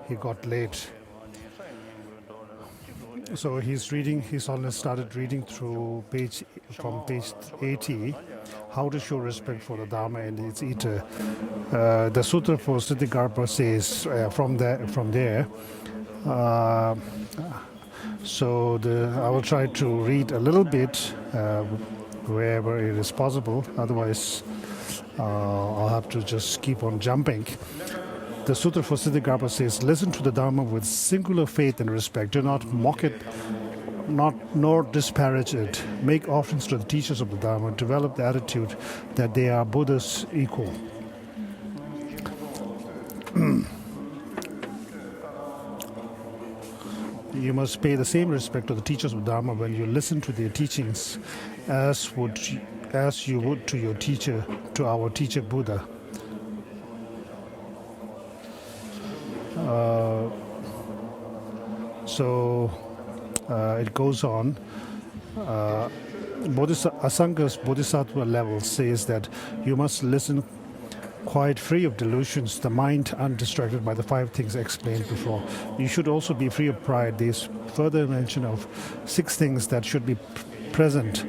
he got late. So he's reading, His Holiness started reading through from page 80, how to show respect for the Dharma and its eater. The Sutra for Siddhikarpa says from there. I will try to read a little bit wherever it is possible. Otherwise, I'll have to just keep on jumping. The Sutra for Siddhikarpa says, listen to the Dharma with singular faith and respect. Do not mock it, nor disparage it. Make offerings to the teachers of the Dharma. Develop the attitude that they are Buddha's equal. You must pay the same respect to the teachers of Dharma when you listen to their teachings as you would to your teacher, to our teacher Buddha. It goes on. Asanga's Bodhisattva level says that you must listen quite free of delusions, the mind undistracted by the 5 things explained before. You should also be free of pride. There is further mention of 6 things that should be present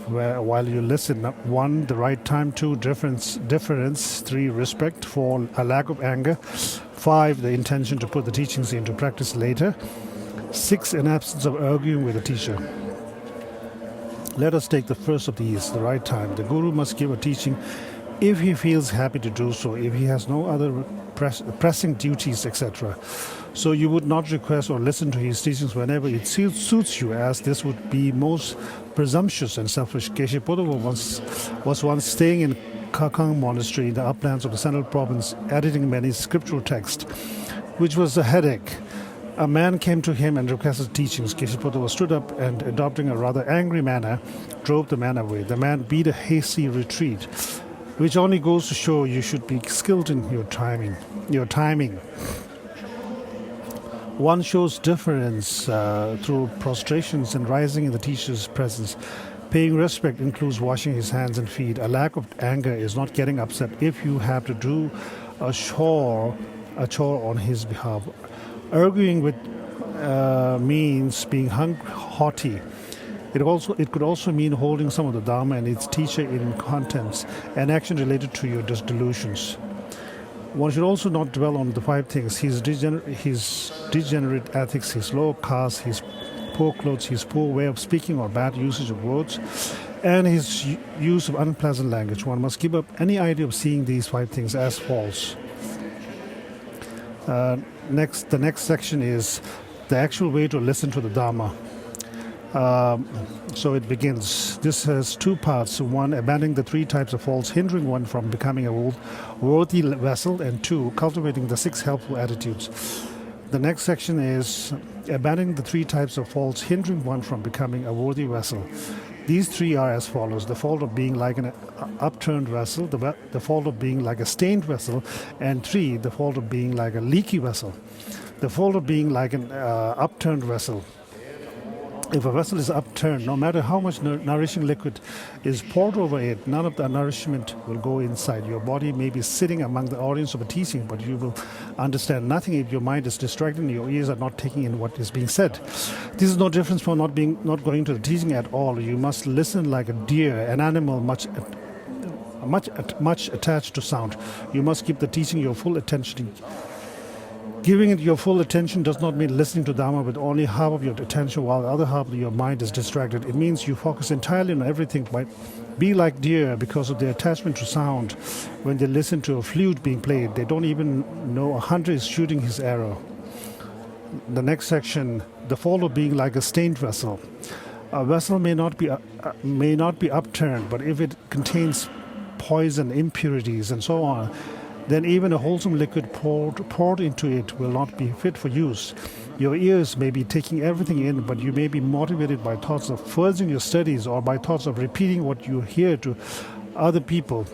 while you listen. 1, the right time. 2, difference. 3, respect. 4, a lack of anger. 5, the intention to put the teachings into practice later. 6, an absence of arguing with the teacher. Let us take the first of these, the right time. The Guru must give a teaching if he feels happy to do so, if he has no other pressing duties, etc. So you would not request or listen to his teachings whenever it suits you, as this would be most presumptuous and selfish. Geshe Buddha was once staying in Kakang Monastery in the uplands of the Central Province, editing many scriptural texts, which was a headache. A man came to him and requested teachings. Geshe Buddha stood up and, adopting a rather angry manner, drove the man away. The man beat a hasty retreat, which only goes to show you should be skilled in your timing. One shows deference through prostrations and rising in the teacher's presence. Paying respect includes washing his hands and feet. A lack of anger is not getting upset if you have to do a chore on his behalf. Arguing with means being haughty. It could also mean holding some of the Dharma and its teacher in contempt, an action related to your delusions. One should also not dwell on the 5 things: his degenerate ethics, his low caste, his poor clothes, his poor way of speaking or bad usage of words, and his use of unpleasant language. One must give up any idea of seeing these 5 things as false. The next section is the actual way to listen to the Dharma. So it begins. This has 2 parts. 1, abandoning the 3 types of faults hindering one from becoming a worthy vessel, and 2, cultivating the 6 helpful attitudes. The next section is abandoning the 3 types of faults hindering one from becoming a worthy vessel. These 3 are as follows: the fault of being like an upturned vessel, the fault of being like a stained vessel, and 3, the fault of being like a leaky vessel. The fault of being like an upturned vessel. If a vessel is upturned, no matter how much nourishing liquid is poured over it, none of the nourishment will go inside. Your body may be sitting among the audience of a teaching, but you will understand nothing if your mind is distracted and your ears are not taking in what is being said. This is no difference from not going to the teaching at all. You must listen like a deer, an animal much attached to sound. You must give the teaching your full attention. Giving it your full attention does not mean listening to Dharma with only half of your attention while the other half of your mind is distracted. It means you focus entirely on everything. Be like deer because of their attachment to sound. When they listen to a flute being played, they don't even know a hunter is shooting his arrow. The next section, the fault of being like a stained vessel. A vessel may not be upturned, but if it contains poison, impurities, and so on, then even a wholesome liquid poured into it will not be fit for use. Your ears may be taking everything in, but you may be motivated by thoughts of furthering your studies or by thoughts of repeating what you hear to other people,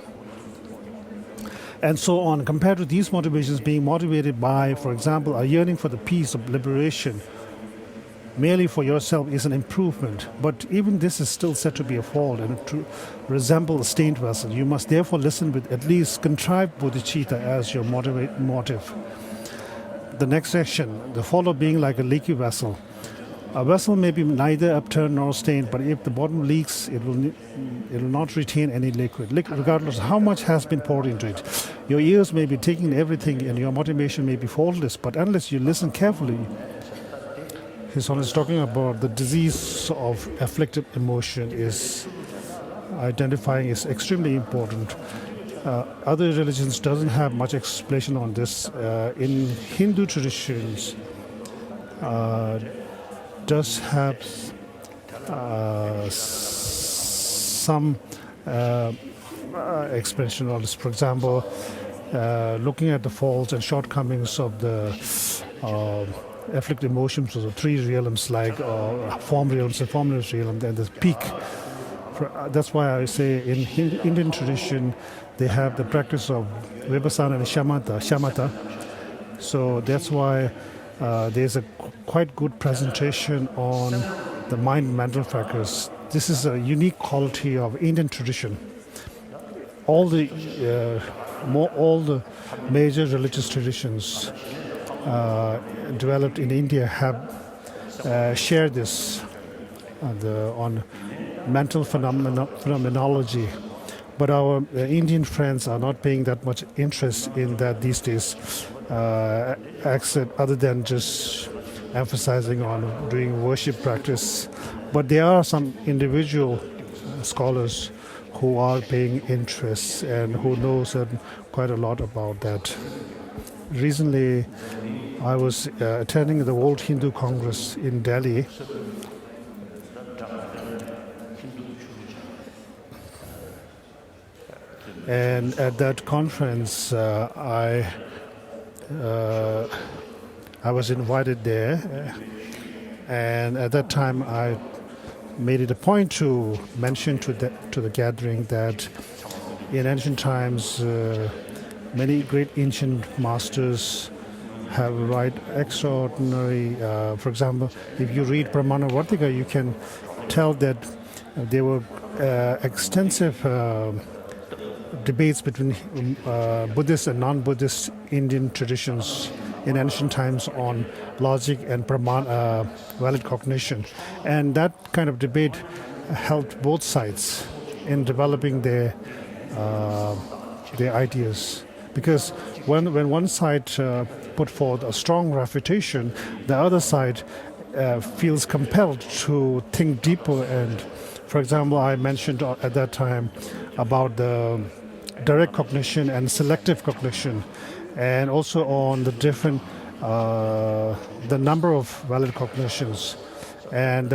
and so on. Compared to these motivations being motivated by, for example, a yearning for the peace of liberation, merely for yourself is an improvement. But even this is still said to be a fault and to resemble a stained vessel. You must therefore listen with at least contrived bodhicitta as your motive. The next section, the follow being like a leaky vessel. A vessel may be neither upturned nor stained, but if the bottom leaks, it will not retain any liquid, regardless of how much has been poured into it. Your ears may be taking everything and your motivation may be faultless, but unless you listen carefully, His Holiness is talking about the disease of afflictive emotion is identifying is extremely important. Other religions doesn't have much explanation on this. In Hindu traditions, does have some explanation on this. For example, looking at the faults and shortcomings of the afflictive emotions of the three realms, like form realms and formless realm, and the peak. That's why I say in Indian tradition, they have the practice of vipassana and shamatha. So that's why there's a quite good presentation on the mind and mental factors. This is a unique quality of Indian tradition. All the major religious traditions developed in India have shared this on mental phenomenology. But our Indian friends are not paying that much interest in that these days, other than just emphasizing on doing worship practice. But there are some individual scholars who are paying interest and who know quite a lot about that. Recently, I was attending the World Hindu Congress in Delhi. And at that conference, I was invited there, and at that time I made it a point to mention to the gathering that in ancient times, many great ancient masters have write extraordinary. For example, if you read Pramana Vartika, you can tell that there were extensive debates between Buddhist and non-Buddhist Indian traditions in ancient times on logic and valid cognition. And that kind of debate helped both sides in developing their ideas. Because when one side put forth a strong refutation, the other side feels compelled to think deeper. And, for example, I mentioned at that time about the direct cognition and selective cognition, and also on the different, the number of valid cognitions, and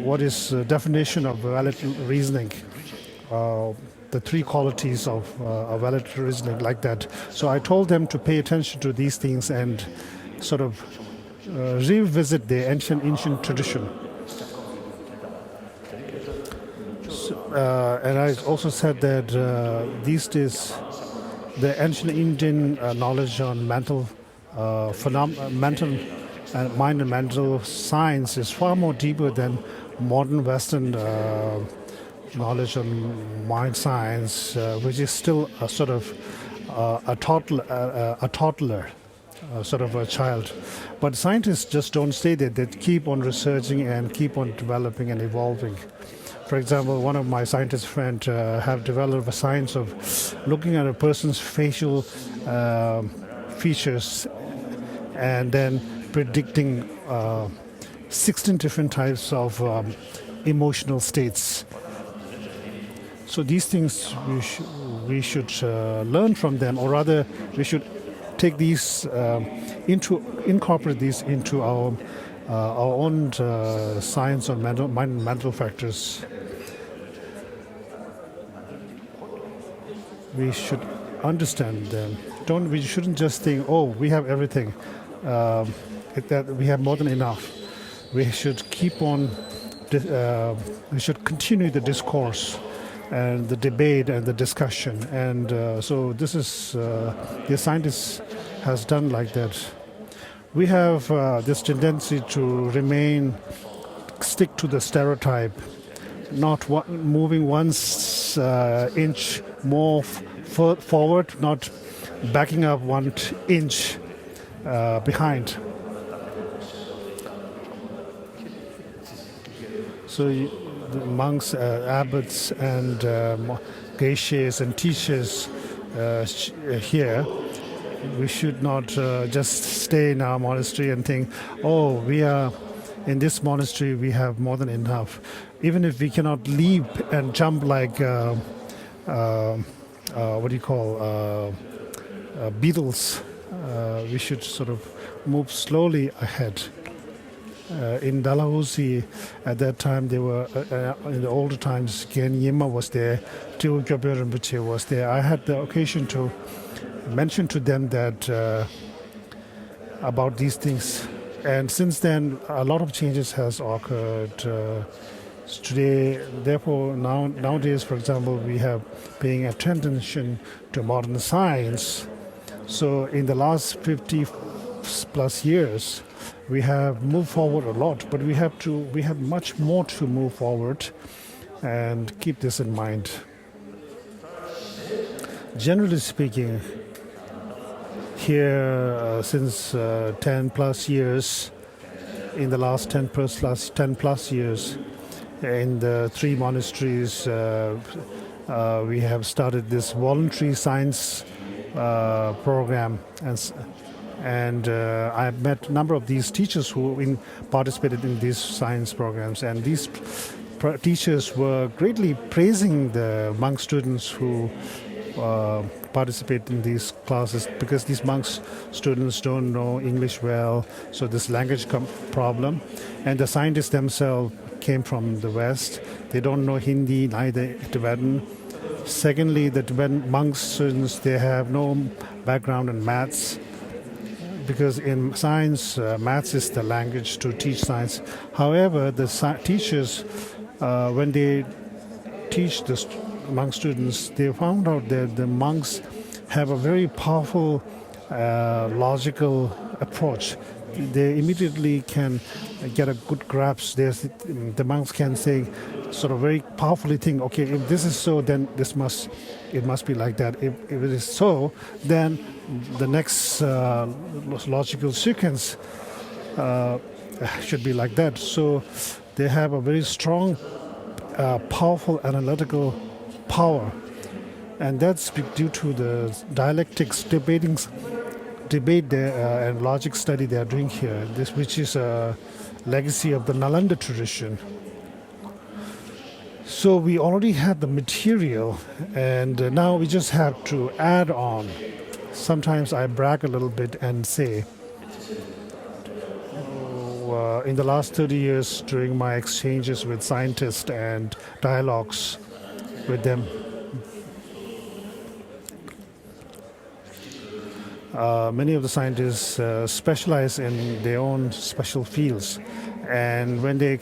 what is the definition of valid reasoning, the three qualities of valid reasoning, like that. So I told them to pay attention to these things and sort of revisit the ancient tradition. And I also said that these days the ancient Indian knowledge on mental and mind and mental science is far more deeper than modern Western knowledge on mind science, which is still a sort of a toddler, sort of a child. But scientists just don't stay there. They keep on researching and keep on developing and evolving. For example, one of my scientist friends have developed a science of looking at a person's facial features and then predicting 16 different types of emotional states. So these things we should learn from them, or rather, we should take these incorporate these into our own science on mind and mental factors. We should understand them. We shouldn't just think, oh, we have everything, that we have more than enough. We should keep on. We should continue the discourse and the debate and the discussion. And so this is the scientist has done like that. we have this tendency to stick to the stereotype, not moving one inch more forward, not backing up 1 inch behind. So the monks, abbots, and geishas and teachers here, we should not just stay in our monastery and think, oh, we are in this monastery, we have more than enough. Even if we cannot leap and jump like beetles, we should sort of move slowly ahead. In Dalhousie, at that time, they were in the older times. Gen Yima was there, Tiu Gyobyo Rinpoche was there. I had the occasion to mention to them that about these things, and since then, a lot of changes has occurred. Today, therefore, nowadays, for example, we have paying attention to modern science. So, in the last 50 plus years, we have moved forward a lot, but we have much more to move forward, and keep this in mind. Generally speaking, here since 10 plus years, in the last 10 plus years, in the 3 monasteries, we have started this voluntary science program, and I've met a number of these teachers who participated in these science programs, and these teachers were greatly praising the monk students who participate in these classes, because these monk students don't know English well, so this language problem, and the scientists themselves came from the West. They don't know Hindi, neither Tibetan. Secondly, the Tibetan monk students, they have no background in maths, because in science, maths is the language to teach science. However, the teachers, when they teach the monk students, they found out that the monks have a very powerful logical approach. They immediately can get a good grasp. The monks can say, sort of very powerfully think, okay, if this is so, then it must be like that. If it is so, then the next logical sequence should be like that. So they have a very strong, powerful analytical power, and that's due to the dialectics debate and logic study they are doing here. This, which is a legacy of the Nalanda tradition. So we already had the material, and now we just have to add on. Sometimes I brag a little bit and say, in the last 30 years, during my exchanges with scientists and dialogues with them, many of the scientists specialize in their own special fields, and when they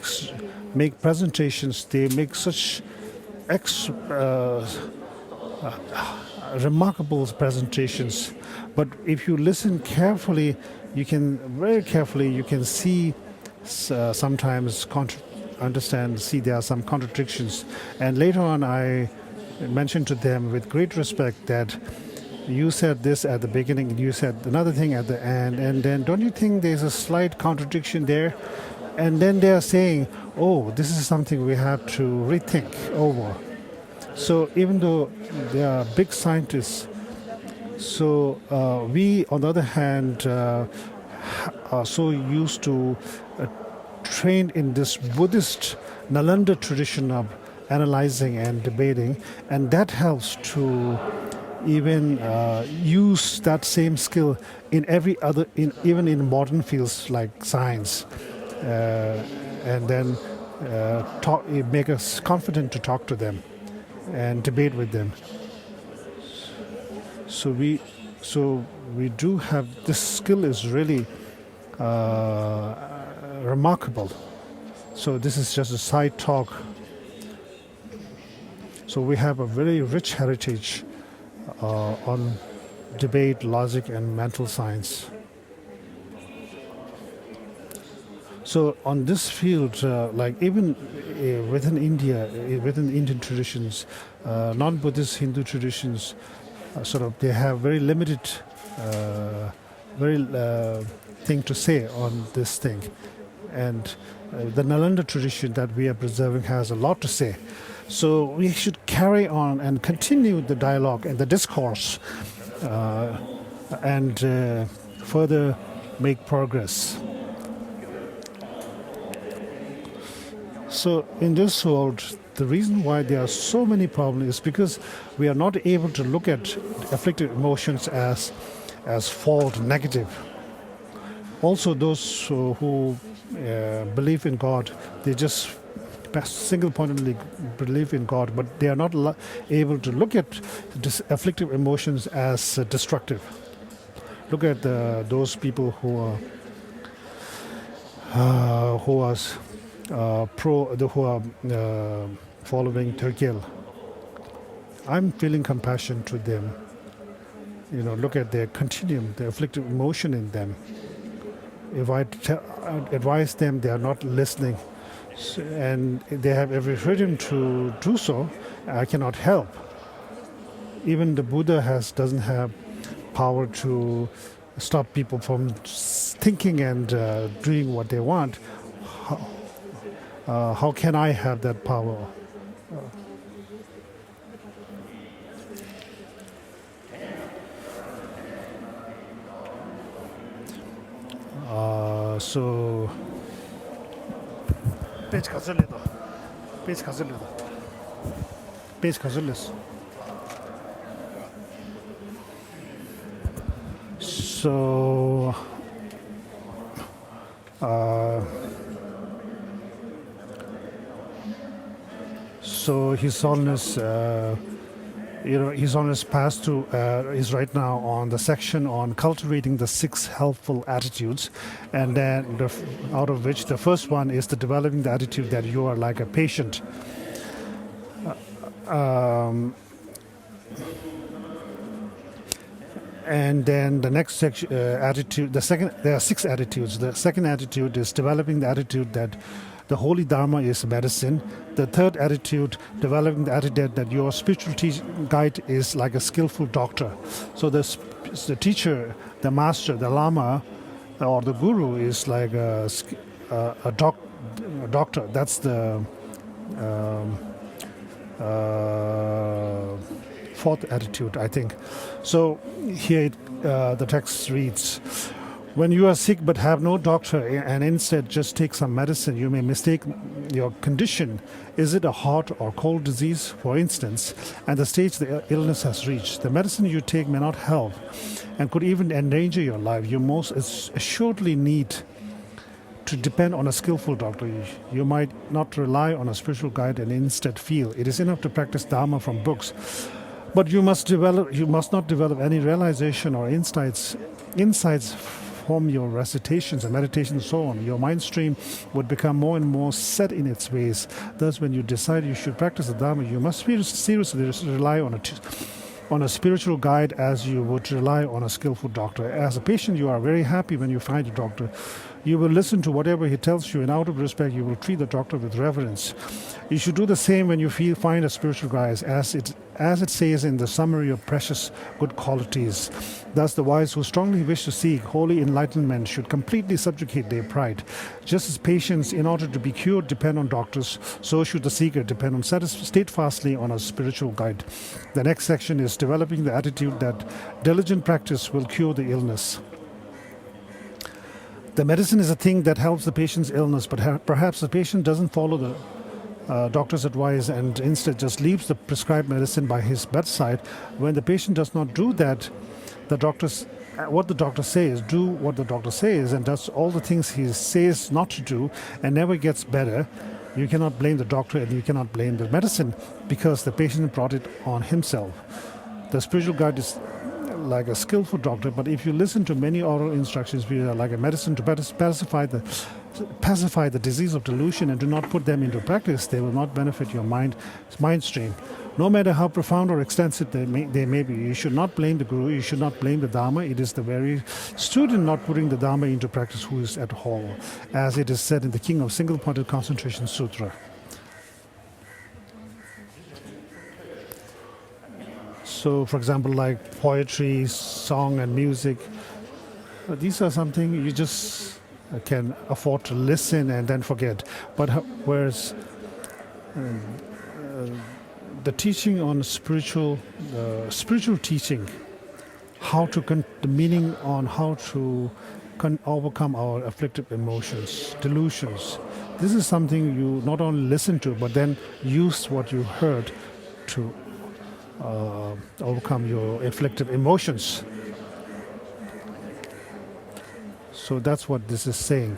make presentations, they make such remarkable presentations. But if you listen carefully, you can see sometimes see there are some contradictions. And later on, I mentioned to them with great respect that you said this at the beginning, you said another thing at the end, and then don't you think there's a slight contradiction there? And then they are saying, oh, this is something we have to rethink over. So even though they are big scientists, so we, on the other hand, are so used to trained in this Buddhist Nalanda tradition of analyzing and debating, and that helps to even use that same skill in every other, even in modern fields like science, and then make us confident to talk to them and debate with them. So we do have this skill is really remarkable. So this is just a side talk. So we have a very rich heritage on debate, logic, and mental science. So on this field, like even within India, within Indian traditions, non-Buddhist Hindu traditions, sort of they have very limited, very thing to say on this thing, and the Nalanda tradition that we are preserving has a lot to say. So we should carry on and continue the dialogue and the discourse, and further make progress. So in this world, the reason why there are so many problems is because we are not able to look at afflictive emotions as fault, negative. Also, those who believe in God, they just single-pointedly believe in God, but they are not able to look at afflictive emotions as destructive. Look at those people who are following Turkey. I'm feeling compassion to them. Look at their continuum, the afflictive emotion in them. If I advise them, they are not listening, and they have every freedom to do so. I cannot help. Even the Buddha doesn't have power to stop people from thinking and doing what they want. How can I have that power? So page so so His Holiness His Holiness passed to is right now on the section on cultivating the 6 helpful attitudes, and then out of which the first one is the developing the attitude that you are like a patient. And then the next section, attitude. There are 6 attitudes. The second attitude is developing the attitude that the holy Dharma is medicine. The third attitude, developing the attitude that your spiritual guide is like a skillful doctor. So the teacher, the master, the Lama, or the guru is like a doctor. That's the fourth attitude, I think. So here the text reads, when you are sick but have no doctor and instead just take some medicine, you may mistake your condition. Is it a hot or cold disease, for instance, and the stage the illness has reached? The medicine you take may not help and could even endanger your life. You most assuredly need to depend on a skillful doctor. You might not rely on a spiritual guide and instead feel. It is enough to practice Dharma from books, but you must not develop any realization or insights from your recitations and meditations and so on. Your mind stream would become more and more set in its ways. Thus, when you decide you should practice the Dharma, you must seriously rely on a spiritual guide as you would rely on a skillful doctor. As a patient, you are very happy when you find a doctor. You will listen to whatever he tells you, and out of respect, you will treat the doctor with reverence. You should do the same when you find a spiritual guide, as it says in the summary of precious good qualities. Thus, the wise who strongly wish to seek holy enlightenment should completely subjugate their pride. Just as patients, in order to be cured, depend on doctors, so should the seeker depend steadfastly on a spiritual guide. The next section is developing the attitude that diligent practice will cure the illness. The medicine is a thing that helps the patient's illness, but perhaps the patient doesn't follow the doctor's advice and instead just leaves the prescribed medicine by his bedside. When the patient does not do that, what the doctor says, do what the doctor says, and does all the things he says not to do, and never gets better, you cannot blame the doctor and you cannot blame the medicine, because the patient brought it on himself. The spiritual guide is like a skillful doctor, but if you listen to many oral instructions, we are like a medicine to pacify the disease of delusion and do not put them into practice, they will not benefit your mind stream. no matter how profound or extensive they may be. You should not blame the Guru, you should not blame the Dharma. It is the very student not putting the Dharma into practice who is at fault, as it is said in the King of Single-Pointed Concentration Sutra. So, for example, like poetry, song and music, these are something you just can afford to listen and then forget. But whereas the teaching on spiritual teaching, the meaning on how to overcome our afflictive emotions, delusions. This is something you not only listen to, but then use what you heard to overcome your afflictive emotions. So that's what this is saying.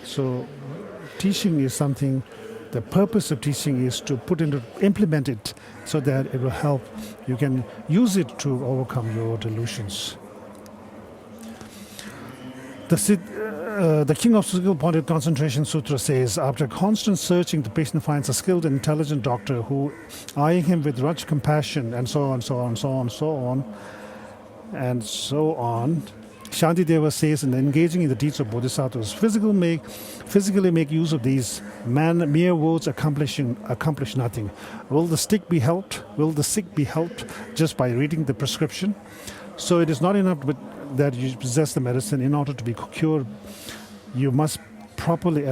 So teaching is something, the purpose of teaching is to implement it so that it will help. You can use it to overcome your delusions. The King of Single-Pointed Concentration Sutra says, after constant searching, the patient finds a skilled and intelligent doctor who, eyeing him with much compassion, and so on, so on, so on, so on, and so on. Shantideva says, in engaging in the deeds of bodhisattvas, physically make use of these. Mere words accomplish nothing. Will the sick be helped? Just by reading the prescription? So it is not enough that you possess the medicine. In order to be cured, you must properly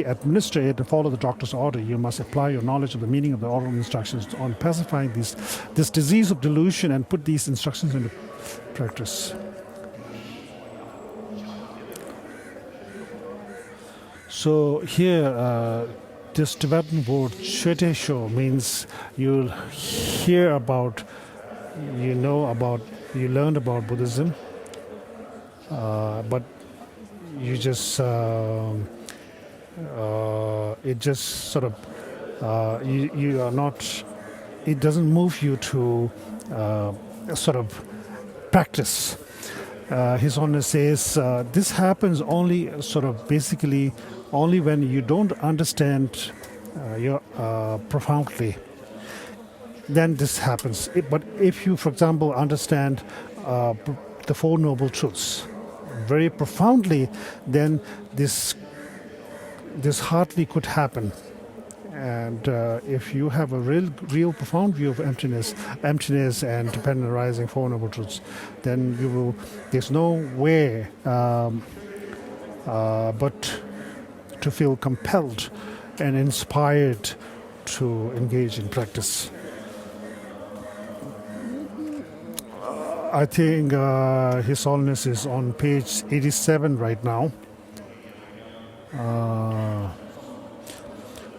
administer it and follow the doctor's order. You must apply your knowledge of the meaning of the oral instructions on pacifying this disease of delusion and put these instructions into practice. So here, this Tibetan word Shwetesho means you'll hear about, you learned about Buddhism, but you just it just sort of you are not. It doesn't move you to sort of practice. His Holiness says this happens only basically only when you don't understand profoundly. Then this happens. But if you, for example, understand the Four Noble Truths very profoundly, then this hardly could happen. And if you have a real profound view of emptiness and dependent arising Four Noble Truths, then there's no way but to feel compelled and inspired to engage in practice. I think His Holiness is on page 87 right now.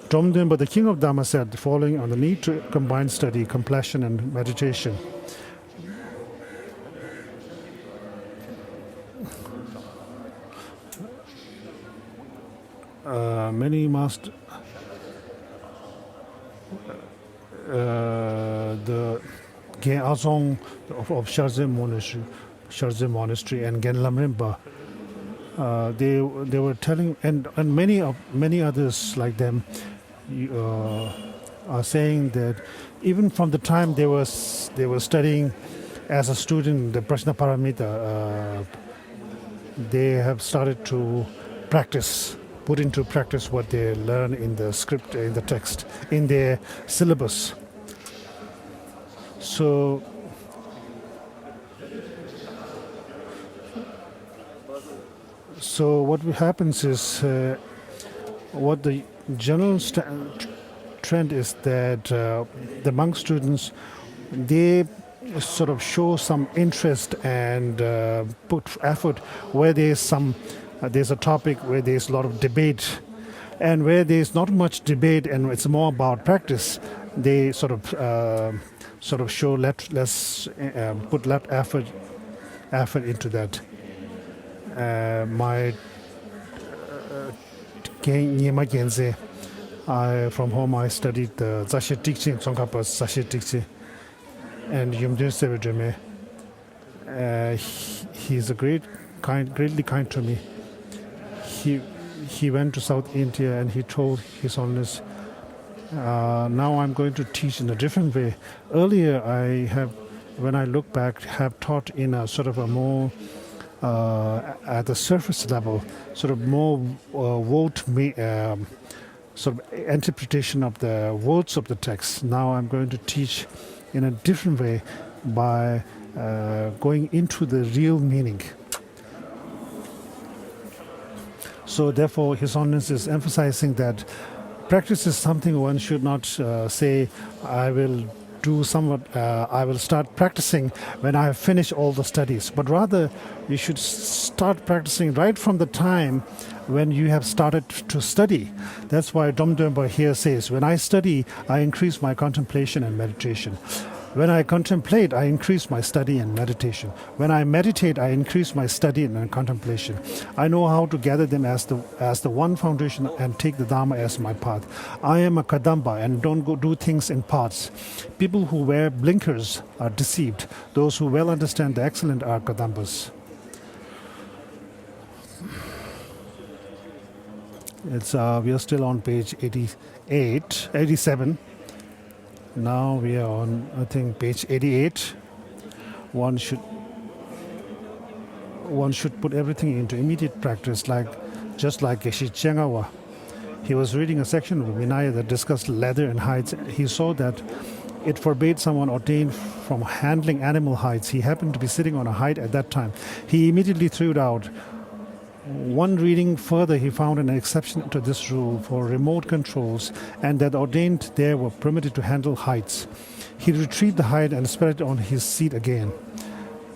Domdimba, the king of Dhamma, said the following on the need to combine study, compassion, and meditation. Many must the Azong of Sharzim Monastery and Ganden Lamrim, they were telling, and many others like them are saying that even from the time they were studying as a student the Prajna Paramita, they have started to put into practice what they learn in the script, in the text, in their syllabus. So what happens is, what the general trend is that the monk students, they sort of show some interest and put effort where there's a topic where there's a lot of debate, and where there's not much debate and it's more about practice, they sort of show less effort into that. My Nyema Genze, from home I studied the Zashe Tikchi, Tsongkhapa's Zashe Tikchi, and Yumdun Sevajame. He's greatly kind to me. He went to South India and he told His Holiness, Now I'm going to teach in a different way. Earlier, when I look back, have taught in a sort of a more at the surface level, sort of more sort of interpretation of the words of the text. Now I'm going to teach in a different way by going into the real meaning. So therefore, His Holiness is emphasizing that practice is something one should not say, I will start practicing when I have finished all the studies. But rather, you should start practicing right from the time when you have started to study. That's why Domdömba here says, when I study, I increase my contemplation and meditation. When I contemplate, I increase my study and meditation. When I meditate, I increase my study and contemplation. I know how to gather them as the one foundation and take the Dharma as my path. I am a Kadamba and don't go do things in parts. People who wear blinkers are deceived. Those who well understand the excellent are Kadambas. We are still on page 87. Now we are on, I think, page 88. One should put everything into immediate practice, just like Geshe Chengawa. He was reading a section of Vinaya that discussed leather and hides. He saw that it forbade someone ordained from handling animal hides. He happened to be sitting on a hide at that time. He immediately threw it out. One reading further, he found an exception to this rule for remote controls, and that ordained there were permitted to handle hides. He retrieved the hide and spread it on his seat again.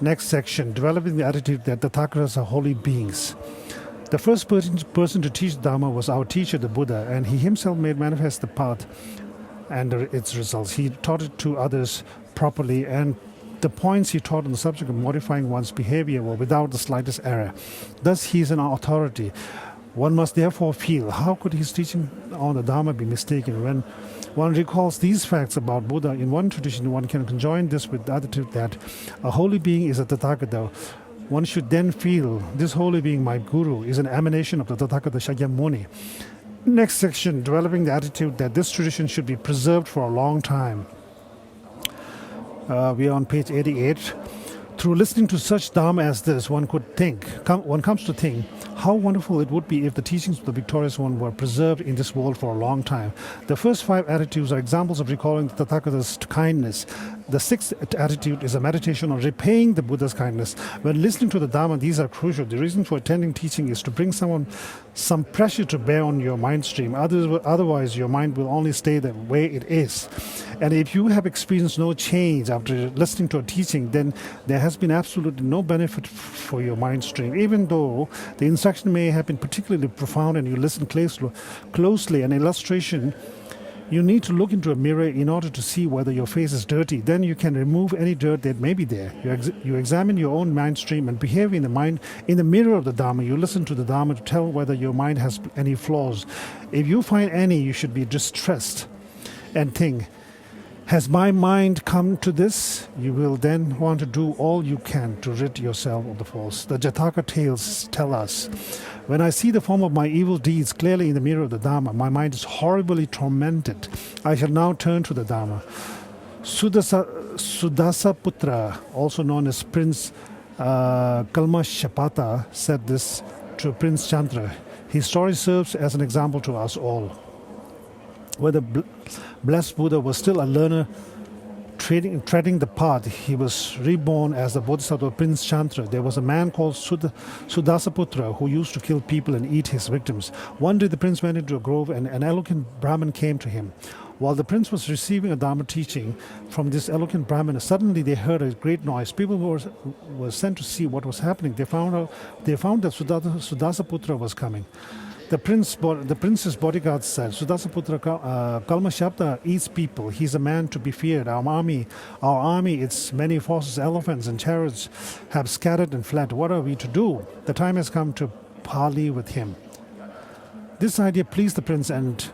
Next section, developing the attitude that the Thakaras are holy beings. The first person to teach Dharma was our teacher, the Buddha, and he himself made manifest the path and its results. He taught it to others properly, and the points he taught on the subject of modifying one's behavior were without the slightest error. Thus, he is an authority. One must therefore feel, how could his teaching on the Dharma be mistaken? When one recalls these facts about Buddha, in one tradition, one can conjoin this with the attitude that a holy being is a Tathagata. One should then feel, this holy being, my Guru, is an emanation of the Tathagata Shakyamuni. Next section, developing the attitude that this tradition should be preserved for a long time. We are on page 88. Through listening to such Dharma as this, one comes to think how wonderful it would be if the teachings of the victorious one were preserved in this world for a long time. The first 5 attitudes are examples of recalling the Tathagata's kindness. The 6th attitude is a meditation on repaying the Buddha's kindness. When listening to the Dharma, these are crucial. The reason for attending teaching is to bring some pressure to bear on your mind stream. Otherwise, your mind will only stay the way it is. And if you have experienced no change after listening to a teaching, then there has been absolutely no benefit for your mind stream. Even though the instruction may have been particularly profound and you listen closely, an illustration, you need to look into a mirror in order to see whether your face is dirty. Then you can remove any dirt that may be there. You examine your own mind stream and behave in the mirror of the Dharma. You listen to the Dharma to tell whether your mind has any flaws. If you find any, you should be distressed and think, has my mind come to this? You will then want to do all you can to rid yourself of the false. The Jataka tales tell us, when I see the form of my evil deeds clearly in the mirror of the Dharma, my mind is horribly tormented. I shall now turn to the Dharma. Sudasaputra, also known as Prince Kalmashapata, said this to Prince Chandra. His story serves as an example to us all. Where the blessed Buddha was still a learner treading the path, he was reborn as the Bodhisattva Prince Chandra. There was a man called Sudasaputra who used to kill people and eat his victims. One day the prince went into a grove and an eloquent Brahmin came to him. While the prince was receiving a Dharma teaching from this eloquent Brahmin, suddenly they heard a great noise. People were sent to see what was happening. They found that Sudasaputra was coming. The prince's bodyguards said, Sudasaputra Kalmashabda eats people. He's a man to be feared. Our army, its many forces, elephants and chariots, have scattered and fled. What are we to do? The time has come to parley with him. This idea pleased the prince, and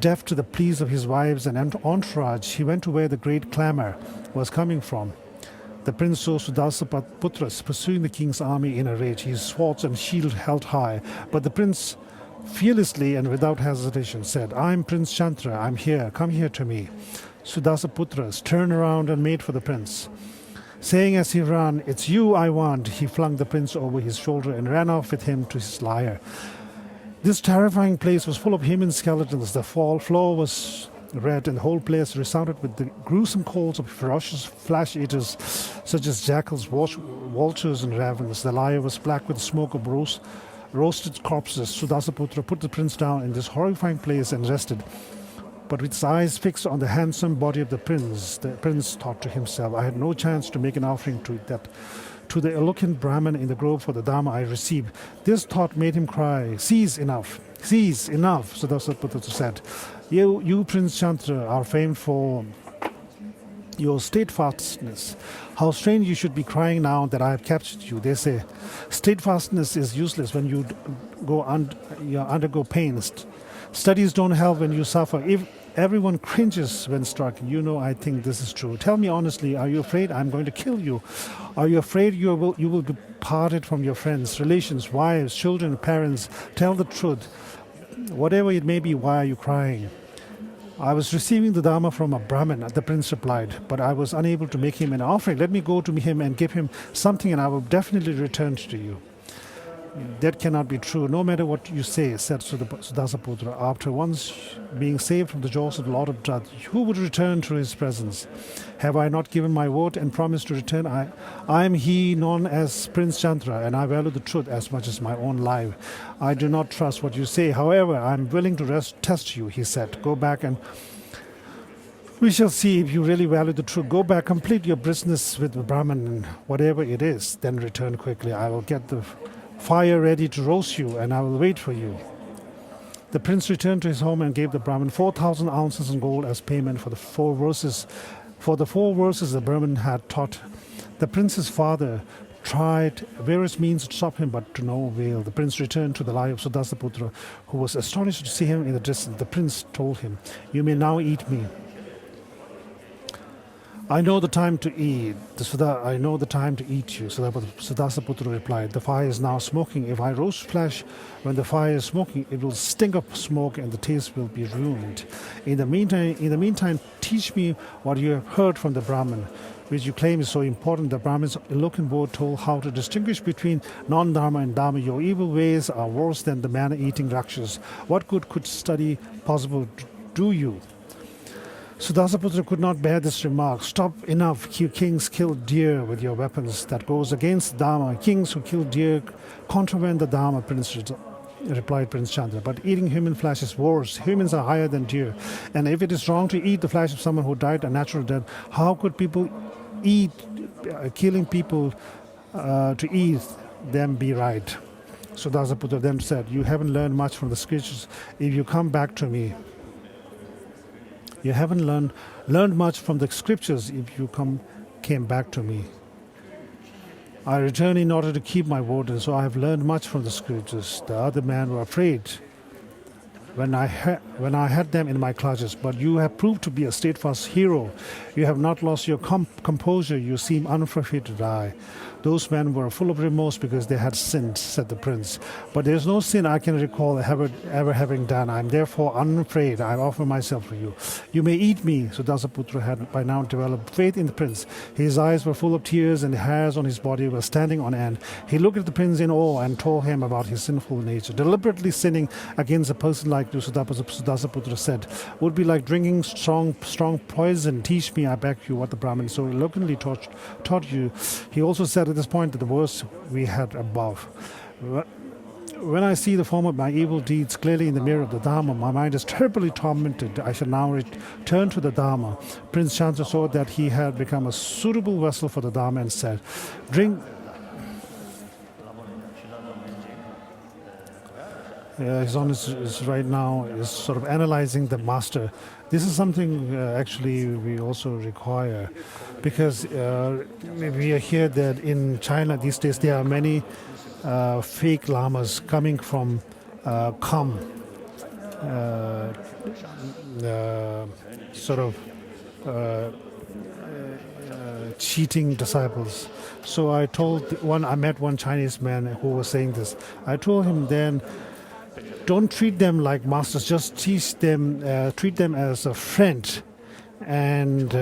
deaf to the pleas of his wives and entourage, he went to where the great clamor was coming from. The prince saw Sudasaputra pursuing the king's army in a rage, his swords and shield held high. But the prince fearlessly and without hesitation said, "I'm Prince Chantra, I'm here, come here to me." Sudasaputras turned around and made for the prince. Saying as he ran, "It's you I want," he flung the prince over his shoulder and ran off with him to his lair. This terrifying place was full of human skeletons. The floor was red, and the whole place resounded with the gruesome calls of ferocious flesh-eaters such as jackals, vultures, and ravens. The lair was black with the smoke of roasted corpses. Sudasaputra put the prince down in this horrifying place and rested. But with his eyes fixed on the handsome body of the prince thought to himself, "I had no chance to make an offering to the eloquent Brahmin in the grove for the Dharma I received." This thought made him cry, "Cease, enough, Sudasaputra said. You, Prince Chantra, are famed for your steadfastness. How strange you should be crying now that I have captured you. They say, steadfastness is useless when you undergo pains. Studies don't help when you suffer. If everyone cringes when struck, I think this is true. Tell me honestly, are you afraid I'm going to kill you? Are you afraid you will be parted from your friends, relations, wives, children, parents? Tell the truth. Whatever it may be, why are you crying?" "I was receiving the Dharma from a Brahmin," the prince replied, "but I was unable to make him an offering. Let me go to him and give him something, and I will definitely return to you." "That cannot be true, no matter what you say," said Sudasaputra. "After once being saved from the jaws of the Lord of Death, who would return to his presence? Have I not given my word and promised to return? I am he known as Prince Chantra, and I value the truth as much as my own life. I do not trust what you say. However, I am willing to test you," he said. "Go back and we shall see if you really value the truth. Go back, complete your business with the Brahmin, whatever it is, then return quickly. I will get the fire ready to roast you, and I will wait for you." The prince returned to his home and gave the Brahmin 4,000 ounces in gold as payment for the 4 verses. For the 4 verses the Brahmin had taught. The prince's father tried various means to stop him, but to no avail. The prince returned to the lair of Sudasaputra, who was astonished to see him in the distance. The prince told him, "You may now eat me. I know the time to eat. I know the time to eat you." Sudasaputra replied, "The fire is now smoking. If I roast flesh when the fire is smoking, it will stink of smoke and the taste will be ruined. In the meantime, teach me what you have heard from the Brahmin, which you claim is so important." The Brahmin's eloquent word told how to distinguish between non-dharma and dharma. "Your evil ways are worse than the man-eating rakshas. What good could study possible do you?" Sudasaputra could not bear this remark. "Stop, enough. You kings kill deer with your weapons. That goes against Dharma. Kings who kill deer contravene the Dharma," replied Prince Chandra. "But eating human flesh is worse. Humans are higher than deer. And if it is wrong to eat the flesh of someone who died a natural death, how could people eat, killing people to eat them be right?" Sudasaputra then said, "You haven't learned much from the scriptures. If you come back to me, you haven't learned much from the scriptures if you came back to me. I returned in order to keep my word, and so I have learned much from the scriptures." The other men were afraid when I had them in my clutches. "But you have proved to be a steadfast hero. You have not lost your composure. You seem unafraid to die." "Those men were full of remorse because they had sinned," said the prince. "But there is no sin I can recall ever having done. I am therefore unafraid. I offer myself for you. You may eat me." Sudasaputra had by now developed faith in the prince. His eyes were full of tears and the hairs on his body were standing on end. He looked at the prince in awe and told him about his sinful nature. "Deliberately sinning against a person like you," Sudasaputra said, "would be like drinking strong poison. Teach me, I beg you, what the Brahmin so eloquently taught you." He also said at this point that the verse we had above, "When I see the form of my evil deeds clearly in the mirror of the Dharma, my mind is terribly tormented. I shall now return to the Dharma." Prince Chandra saw that he had become a suitable vessel for the Dharma and said, "Drink." His Holiness is right now is sort of analyzing the master. This is something actually we also require, because we hear that in China these days there are many fake lamas coming from cheating disciples. So I met one Chinese man who was saying this. I told him then, don't treat them like masters. Just treat them as a friend, and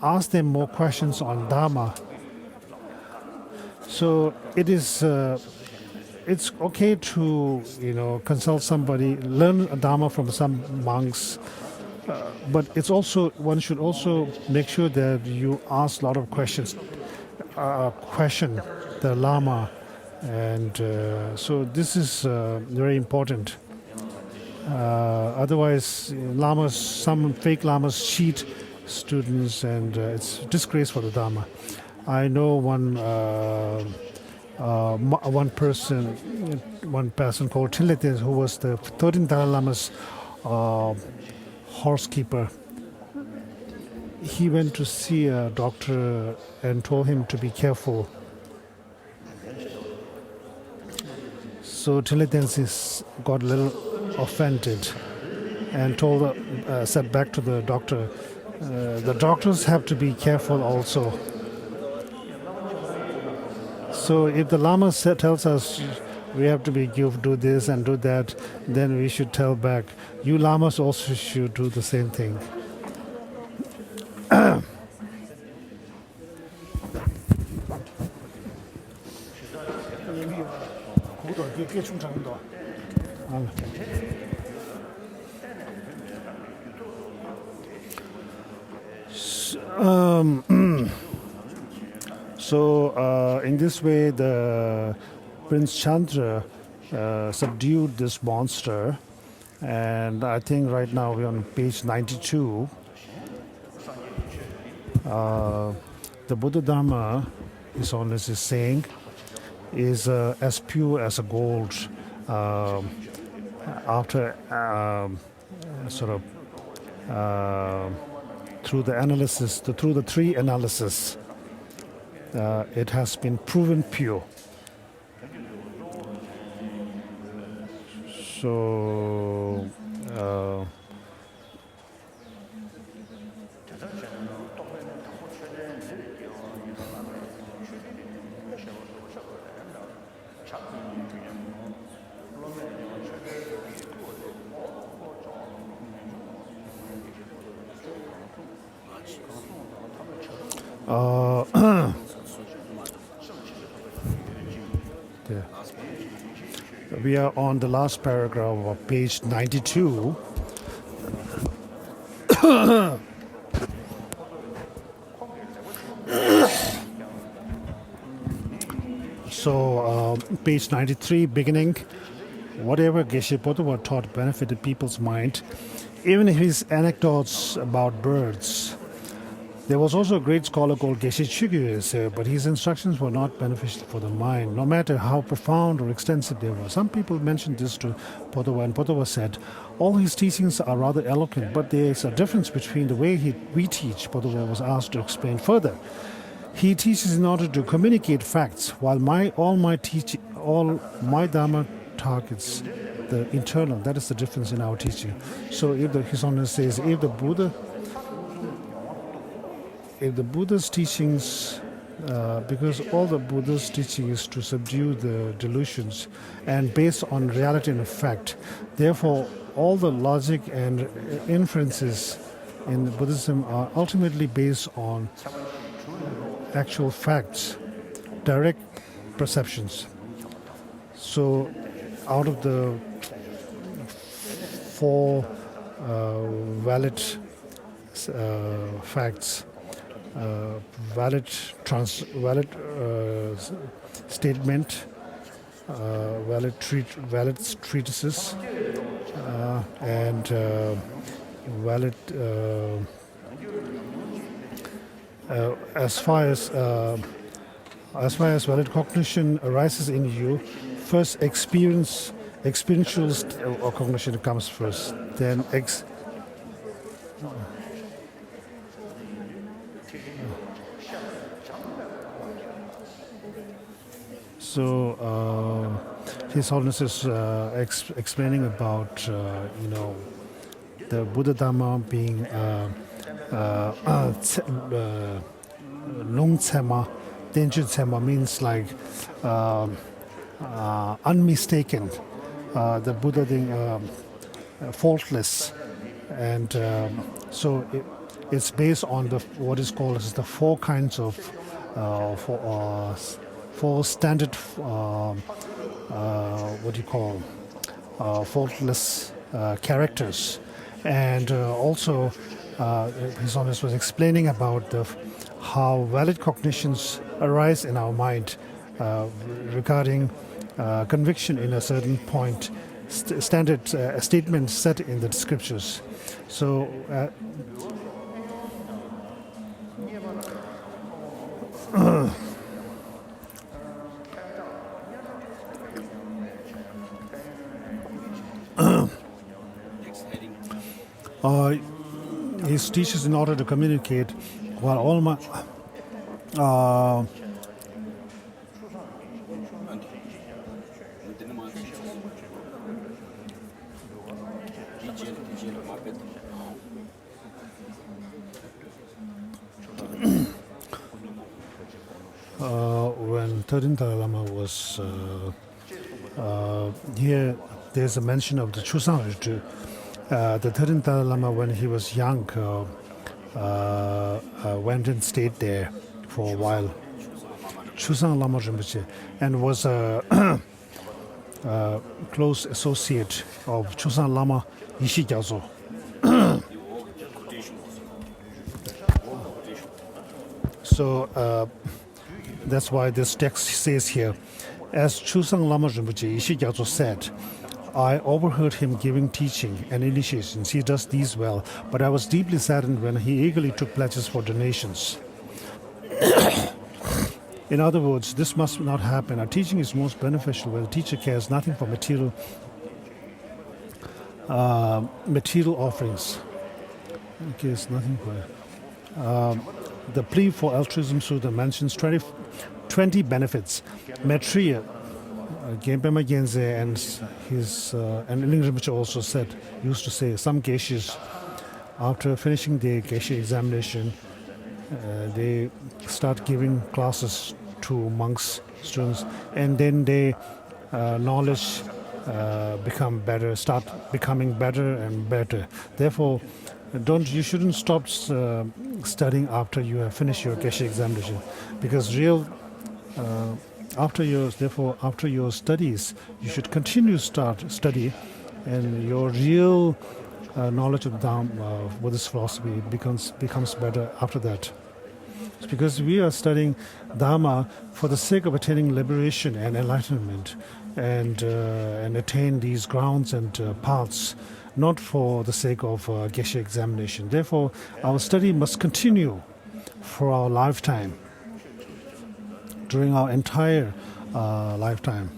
ask them more questions on Dharma. So it is. It's okay to consult somebody, learn Dharma from some monks, but it's also one should also make sure that you ask a lot of questions, question the Lama, and so this is very important. Otherwise, some fake lamas cheat students, and it's disgrace for the Dharma. I know one person called Tilletes, who was the 13th Dalai Lama's horsekeeper. He went to see a doctor and told him to be careful. So Tilletes got a little offended and said back to the doctor, the doctors have to be careful also. So if the Lama tells us we have to be careful, do this and do that, then we should tell back. You Lamas also should do the same thing. So in this way, the Prince Chandra subdued this monster, and I think right now we're on page 92. The Buddha Dharma, His Holiness is saying, is as pure as a gold after through the three analysis. It has been proven pure. So we are on the last paragraph of page 92. So page 93, beginning. Whatever Geshe Pothowa taught benefited people's mind, even his anecdotes about birds. There was also a great scholar called Geshe Chugye, but his instructions were not beneficial for the mind, no matter how profound or extensive they were. Some people mentioned this to Pothowa, and Pothowa said, all his teachings are rather eloquent, but there is a difference between the way we teach. Pothowa was asked to explain further. He teaches in order to communicate facts, while all my Dharma targets the internal. That is the difference in our teaching. So His Holiness says, if the Buddha's teachings, because all the Buddha's teaching is to subdue the delusions and based on reality and fact, therefore all the logic and inferences in Buddhism are ultimately based on actual facts, direct perceptions. So out of the four valid facts, valid statement, valid treatises, and valid as far as valid cognition arises in you. First, experiential or cognition comes first, then So His Holiness is explaining about the Buddha Dhamma being Nung Tsema, Danger Tsema means like unmistaken, the Buddha thing faultless, and it's based on what is called as the four kinds of four standard what do you call faultless characters, and also His Holiness was explaining about how valid cognitions arise in our mind regarding conviction in a certain point, standard statements set in the scriptures. So his teachers, in order to communicate, while all my when 13th Dalai Lama was here, there's a mention of the Chusang Rizhi. The 13th Dalai Lama, when he was young, went and stayed there for a while. Chusang Lama Rinpoche, and was a close associate of Chusang Lama Yishi Gyaltso. So that's why this text says here, as Chusang Lama Rinpoche Yishi Gyaltso said, I overheard him giving teaching and initiations. He does these well, but I was deeply saddened when he eagerly took pledges for donations. In other words, this must not happen. Our teaching is most beneficial when the teacher cares nothing for material offerings. He cares nothing for. The plea for altruism Sutta mentions 20 benefits. Maitreya, Genpema Genze and Ling Rinpoche also used to say, some geishas, after finishing their geisha examination, they start giving classes to monks, students, and then their knowledge start becoming better and better. Therefore, you shouldn't stop studying after you have finished your geisha examination, because after your studies, you should continue study, and your real knowledge of Dharma, Buddhist philosophy, becomes better after that. It's because we are studying Dharma for the sake of attaining liberation and enlightenment, and attain these grounds and paths, not for the sake of geisha examination. Therefore, our study must continue for our lifetime, during our entire lifetime.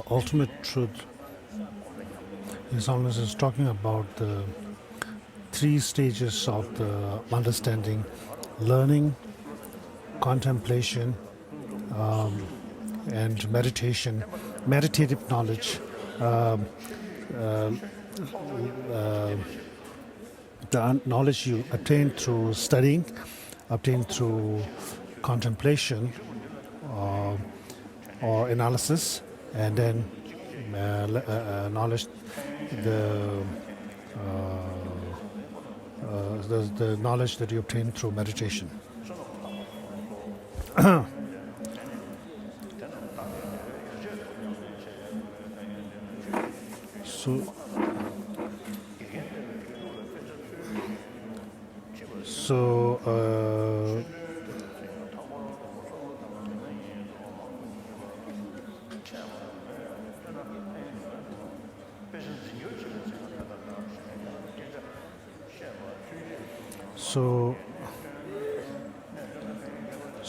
Ultimate truth. His Holiness is talking about the 3 stages of the understanding: learning, contemplation, and meditation, meditative knowledge. The knowledge you attain through studying, obtained through contemplation or analysis, and then knowledge, the knowledge that you obtain through meditation.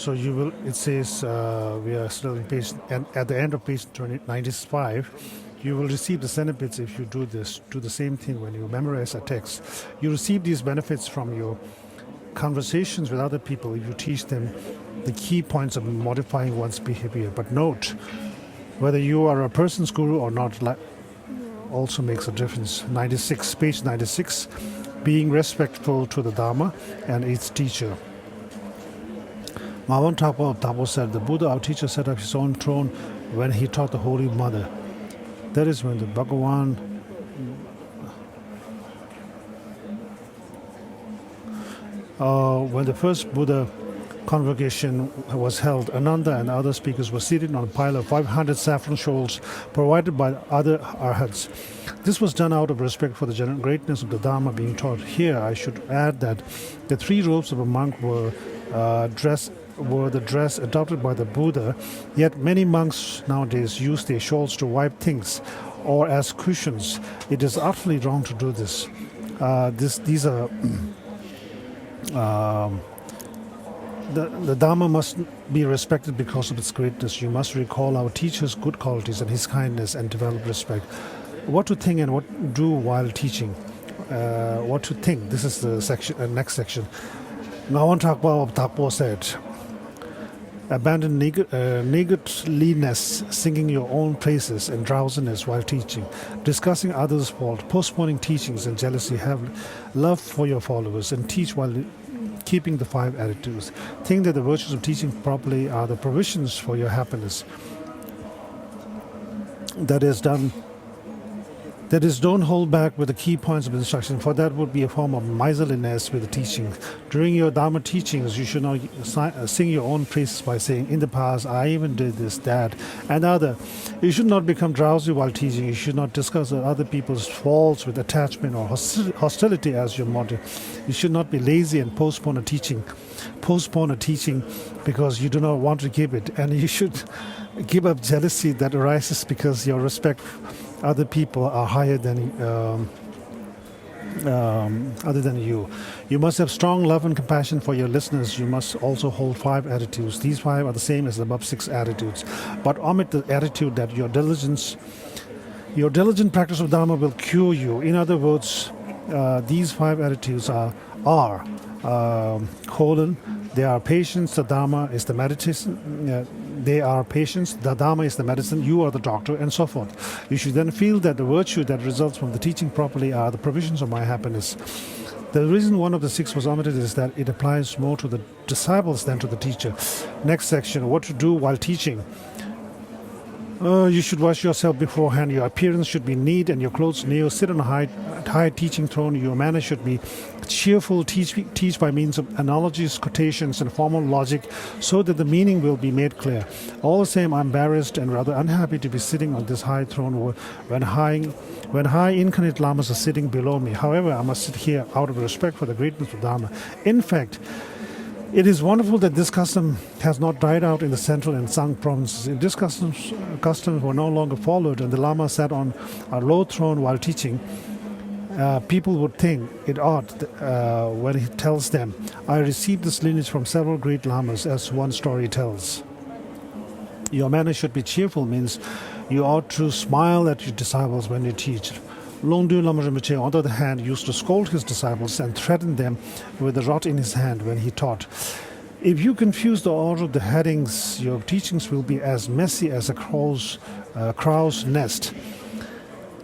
So you will. It says we are still in page, and at the end of page 95, you will receive the benefits if you do this. Do the same thing when you memorize a text. You receive these benefits from your conversations with other people if you teach them the key points of modifying one's behavior. But note, whether you are a person's guru or not also makes a difference. 96, page 96, being respectful to the Dharma and its teacher. Mawan Thapo said, the Buddha, our teacher, set up his own throne when he taught the Holy Mother. That is when the Bhagavan when the first Buddha convocation was held, Ananda and other speakers were seated on a pile of 500 saffron shawls provided by other arhats. This was done out of respect for the general greatness of the Dharma being taught. Here, I should add that the 3 robes of a monk were the dress adopted by the Buddha, yet many monks nowadays use their shawls to wipe things or as cushions. It is utterly wrong to do this. These are the Dharma must be respected because of its greatness. You must recall our teacher's good qualities and his kindness and develop respect. What to think and what do while teaching. What to think. This is the section, next section. Ngawan Thakpo said, abandon niggardliness, singing your own praises and drowsiness while teaching, discussing others' fault, postponing teachings and jealousy. Have love for your followers and teach while keeping the 5 attitudes. Think that the virtues of teaching properly are the provisions for your happiness. That is, don't hold back with the key points of instruction, for that would be a form of miserliness with the teaching. During your Dharma teachings, you should not sing your own praises by saying, in the past, I even did this, that, and other. You should not become drowsy while teaching. You should not discuss other people's faults with attachment or hostility as your motto. You should not be lazy and postpone a teaching because you do not want to give it. And you should give up jealousy that arises because your respect other people are higher than other than you. You must have strong love and compassion for your listeners. You must also hold 5 attitudes. These 5 are the same as the above 6 attitudes. But omit the attitude that your diligent practice of Dharma will cure you. In other words, these 5 attitudes are they are patience, the Dharma is the meditation, they are patience, the Dharma is the medicine, you are the doctor, and so forth. You should then feel that the virtue that results from the teaching properly are the provisions of my happiness. The reason one of the 6 was omitted is that it applies more to the disciples than to the teacher. Next section, what to do while teaching. You should wash yourself beforehand. Your appearance should be neat and your clothes new. Sit on a high teaching throne. Your manner should be cheerful. Teach by means of analogies, quotations, and formal logic so that the meaning will be made clear. All the same, I'm embarrassed and rather unhappy to be sitting on this high throne when high incarnate lamas are sitting below me. However, I must sit here out of respect for the greatness of Dharma. In fact, it is wonderful that this custom has not died out in the central and Tsang provinces. If this customs were no longer followed and the Lama sat on a low throne while teaching, people would think it odd when he tells them, I received this lineage from several great Lamas, as one story tells. Your manner should be cheerful means you ought to smile at your disciples when you teach. Longdu Lama Rinpoche, on the other hand, used to scold his disciples and threaten them with a rod in his hand when he taught. If you confuse the order of the headings, your teachings will be as messy as a crow's nest.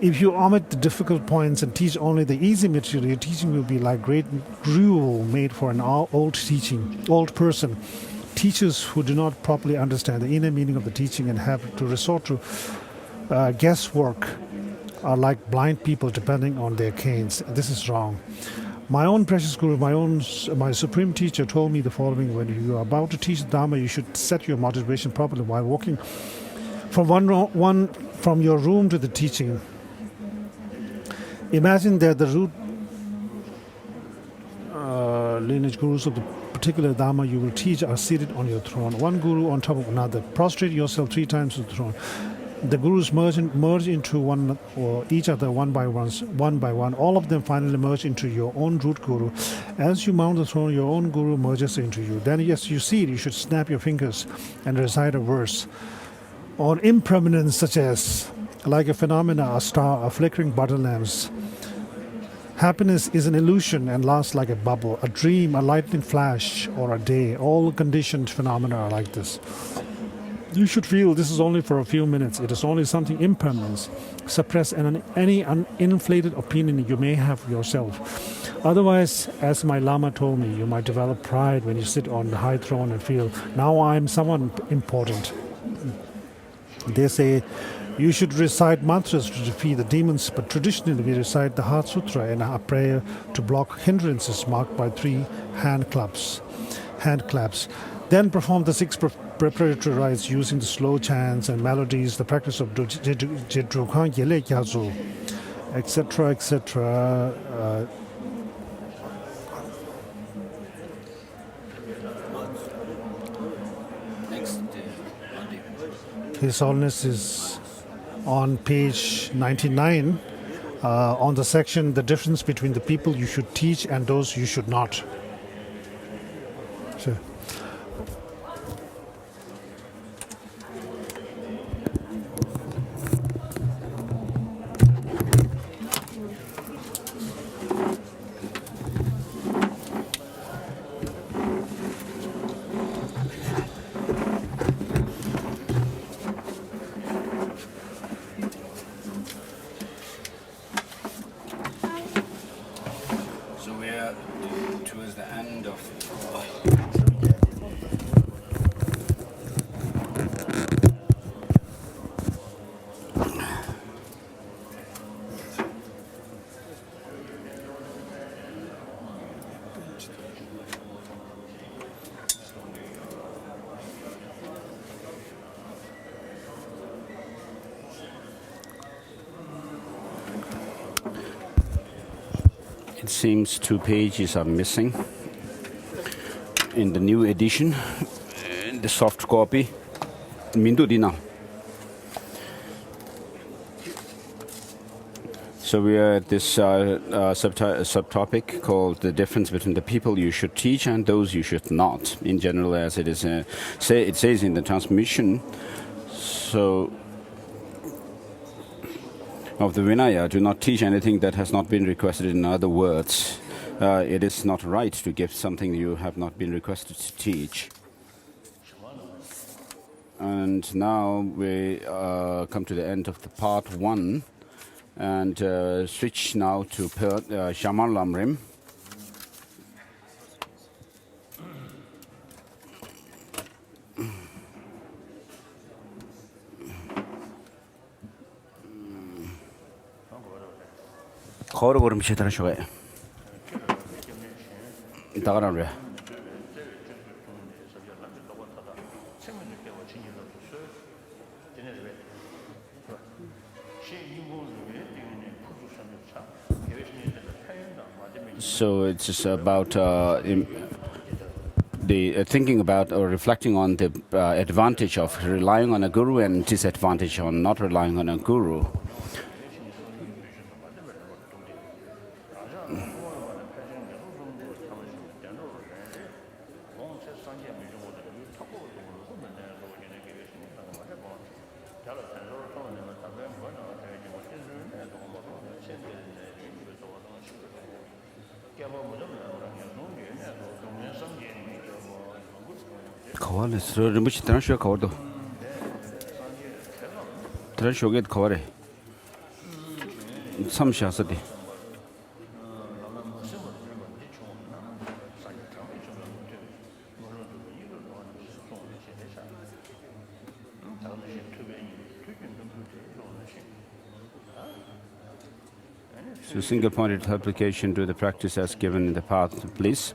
If you omit the difficult points and teach only the easy material, your teaching will be like great gruel made for an old person. Teachers who do not properly understand the inner meaning of the teaching and have to resort to guesswork are like blind people depending on their canes. This is wrong. My own precious guru, my supreme teacher told me the following: when you are about to teach the Dharma, you should set your motivation properly while walking from your room to the teaching. Imagine that the root lineage gurus of the particular Dharma you will teach are seated on your throne, one guru on top of another. Prostrate yourself 3 times to the throne. The gurus merge into one or each other one by one. All of them finally merge into your own root guru. As you mount the throne, your own guru merges into you. Then, yes, you see it. You should snap your fingers and recite a verse on impermanence, such as like a phenomena, a star, a flickering butter lamps. Happiness is an illusion and lasts like a bubble, a dream, a lightning flash, or a day. All conditioned phenomena are like this. You should feel this is only for a few minutes. It is only something impermanent. Suppress any inflated opinion you may have of yourself. Otherwise, as my Lama told me, you might develop pride when you sit on the high throne and feel, now I am someone important. They say you should recite mantras to defeat the demons, but traditionally we recite the Heart Sutra and a prayer to block hindrances marked by 3 hand claps. Then perform the 6 preparatory rites using the slow chants and melodies, the practice of etc., etc. His Holiness is on page 99 on the section, the difference between the people you should teach and those you should not. So, towards the end of it seems 2 pages are missing in the new edition, the soft copy. Mundgod. So we are at this subtopic called the difference between the people you should teach and those you should not. In general, as it is, it says in the transmission. So of the Vinaya, do not teach anything that has not been requested. In other words, it is not right to give something you have not been requested to teach. And now we come to the end of the part 1 and switch now to Jangchup Lamrim. 거로 걸음 시다라 쇼에 다가라래 So it's just about the thinking about or reflecting on the advantage of relying on a guru and disadvantage on not relying on a guru. Holiness, remember transfer cover. Transfer get cover. Some shasati. So single-pointed application to the practice as given in the path, please.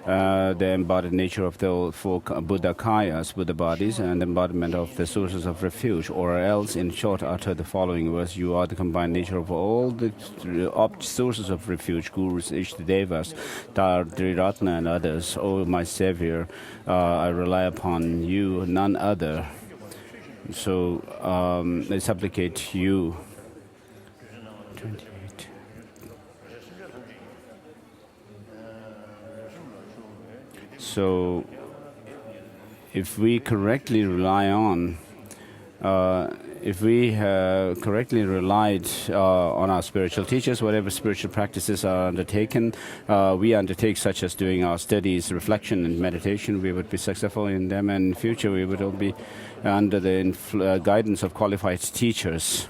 The embodied nature of the 4 Buddha Kayas, Buddha bodies, and the embodiment of the sources of refuge, or else, in short, utter the following verse: you are the combined nature of all the sources of refuge, gurus, Ishtadevas, Triratna, and others. O my Savior, I rely upon you, none other. So I supplicate you. 28. So if we correctly rely on, if we correctly relied on our spiritual teachers, whatever spiritual practices are undertaken, we undertake, such as doing our studies, reflection, and meditation, we would be successful in them, and in future we would all be under the guidance of qualified teachers.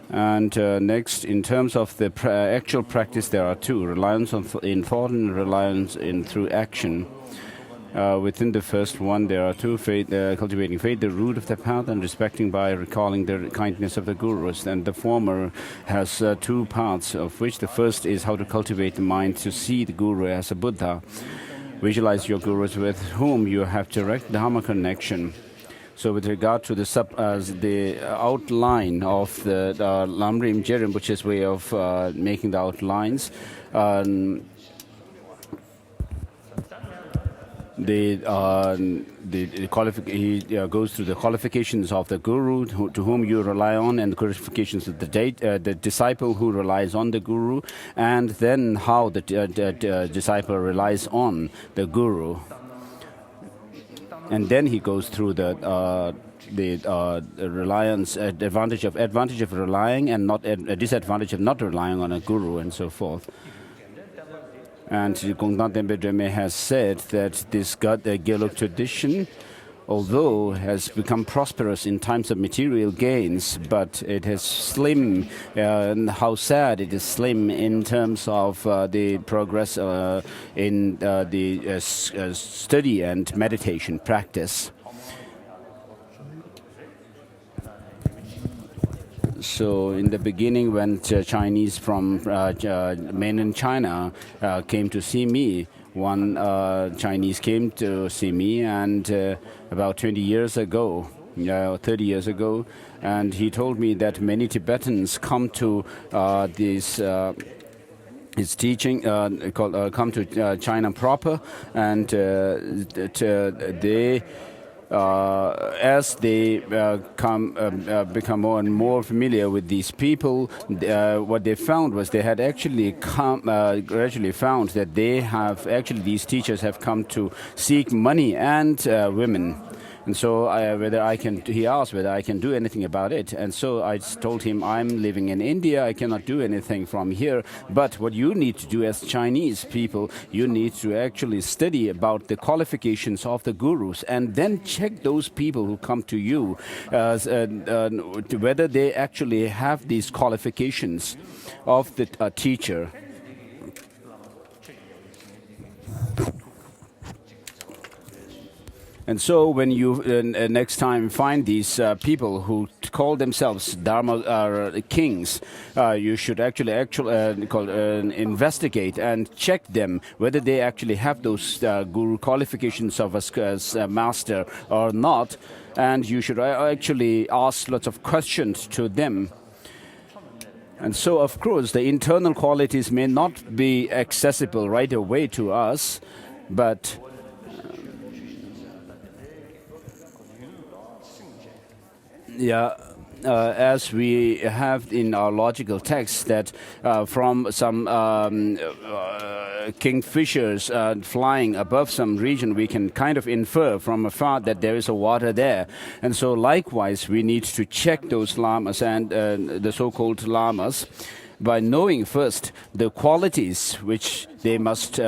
And next, in terms of the actual practice, there are two: reliance in thought and reliance through action. Within the first one, there are two: faith, cultivating faith, the root of the path, and respecting by recalling the kindness of the gurus. And the former has two parts, of which the first is how to cultivate the mind to see the guru as a Buddha. Visualize your gurus with whom you have direct Dharma connection. So with regard to the outline of the Lamrim Rinpoche's way of making the outlines, he goes through the qualifications of the guru to whom you rely on, and the qualifications of the disciple who relies on the guru, and then how the disciple relies on the guru. And then he goes through the reliance, advantage of relying, and not a disadvantage of not relying on a guru, and so forth. And Ganden Deme has said that this Gelug tradition, although has become prosperous in times of material gains, but it is slim, and how sad it is slim in terms of the progress in the study and meditation practice. So in the beginning, when Chinese from mainland China came to see me, one Chinese came to see me, and about 20 years ago, 30 years ago, and he told me that many Tibetans come to his teaching, come to China proper, and they. As they become more and more familiar with these people, what they found was they had actually gradually found that these teachers have come to seek money and women. And so he asked whether I can do anything about it. And so I told him, I'm living in India, I cannot do anything from here. But what you need to do as Chinese people, you need to actually study about the qualifications of the gurus, and then check those people who come to you, whether they actually have these qualifications of the teacher. And so when you next time find these people who call themselves Dharma kings, you should actually investigate and check them whether they actually have those guru qualifications of as a master or not. And you should actually ask lots of questions to them. And so, of course, the internal qualities may not be accessible right away to us, but as we have in our logical text that from some kingfishers flying above some region, we can kind of infer from afar that there is a water there. And so likewise, we need to check those lamas and the so-called lamas by knowing first the qualities which they must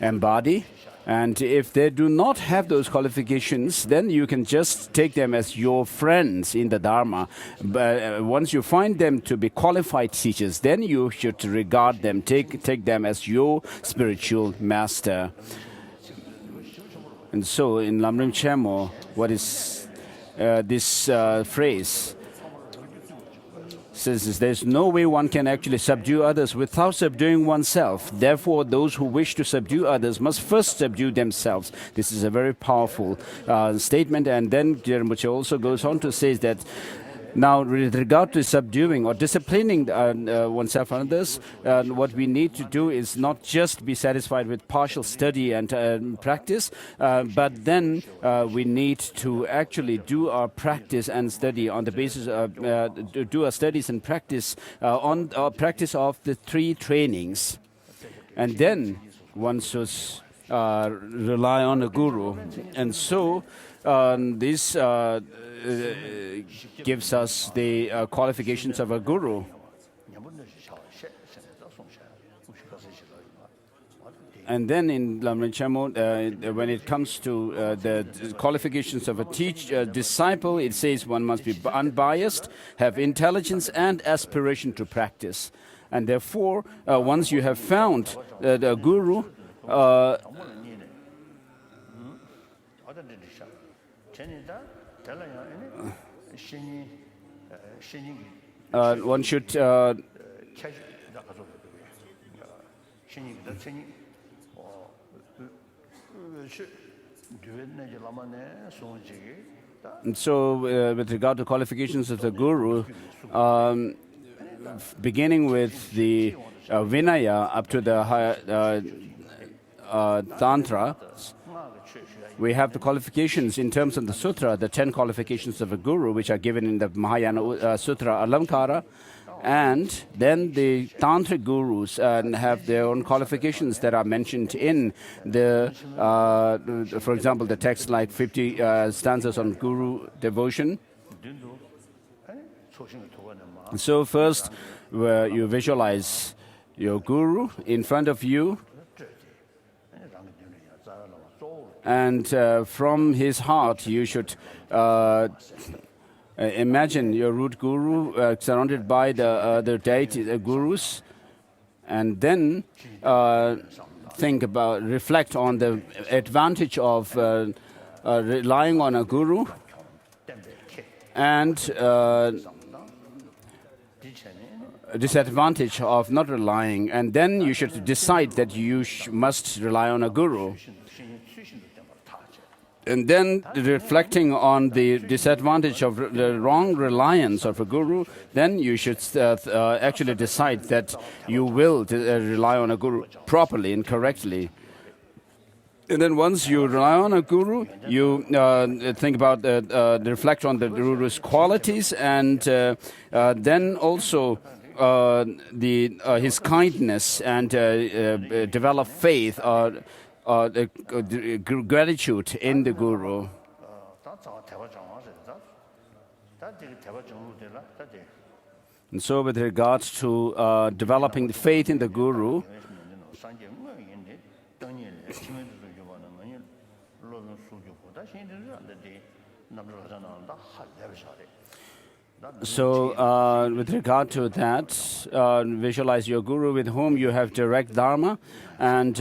embody. And if they do not have those qualifications, then you can just take them as your friends in the Dharma. But once you find them to be qualified teachers, then you should regard them, take them as your spiritual master. And so in Lamrim Chemo, what is this phrase? Says there's no way one can actually subdue others without subduing oneself. Therefore, those who wish to subdue others must first subdue themselves. This is a very powerful statement. And then Rinpoche also goes on to say that Now, with regard to subduing or disciplining oneself and others, what we need to do is not just be satisfied with partial study and practice, but then we need to actually do our practice and study on the basis of do our studies and practice on practice of the 3 trainings, and then one should rely on a guru, and so this gives us the qualifications of a guru. And then in Lamrim Chamo, when it comes to the qualifications of a disciple, it says one must be unbiased, have intelligence and aspiration to practice. And therefore, once you have found the guru, one should and so with regard to qualifications of the guru, beginning with the Vinaya up to the Tantra, we have the qualifications in terms of the sutra, the 10 qualifications of a guru, which are given in the Mahayana Sutra Alamkara. And then the Tantric gurus have their own qualifications that are mentioned in the, for example, the text like 50 stanzas on guru devotion. So first, you visualize your guru in front of you, and from his heart you should imagine your root guru surrounded by the other gurus, and then reflect on the advantage of relying on a guru and disadvantage of not relying, and then you should decide that you must rely on a guru. And then reflecting on the disadvantage of the wrong reliance of a guru, then you should actually decide that you will rely on a guru properly and correctly. And then once you rely on a guru, you think about, reflect on the guru's qualities, and then also his kindness, and develop faith gratitude in the guru. And so with regards to developing the faith in the guru, so with regard to that, visualize your guru with whom you have direct dharma and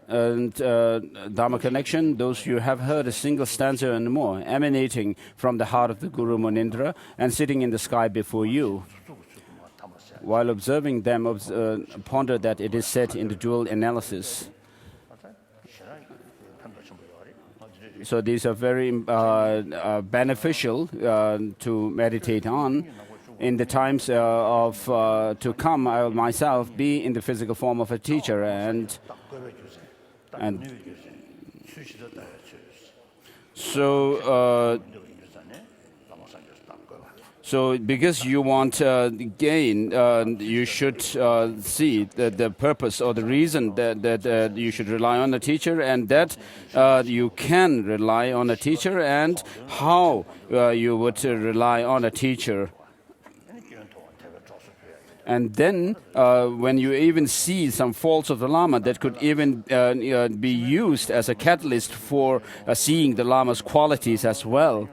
Dharma connection, those you have heard a single stanza and more, emanating from the heart of the Guru Munindra and sitting in the sky before you. While observing them, ponder that it is said in the dual analysis. So these are very beneficial to meditate on. In the times to come, I will myself be in the physical form of a teacher, and so because you want gain, you should see the purpose or the reason that you should rely on a teacher, and that you can rely on a teacher, and how you would rely on a teacher. And then, when you even see some faults of the Lama, that could even be used as a catalyst for seeing the Lama's qualities as well.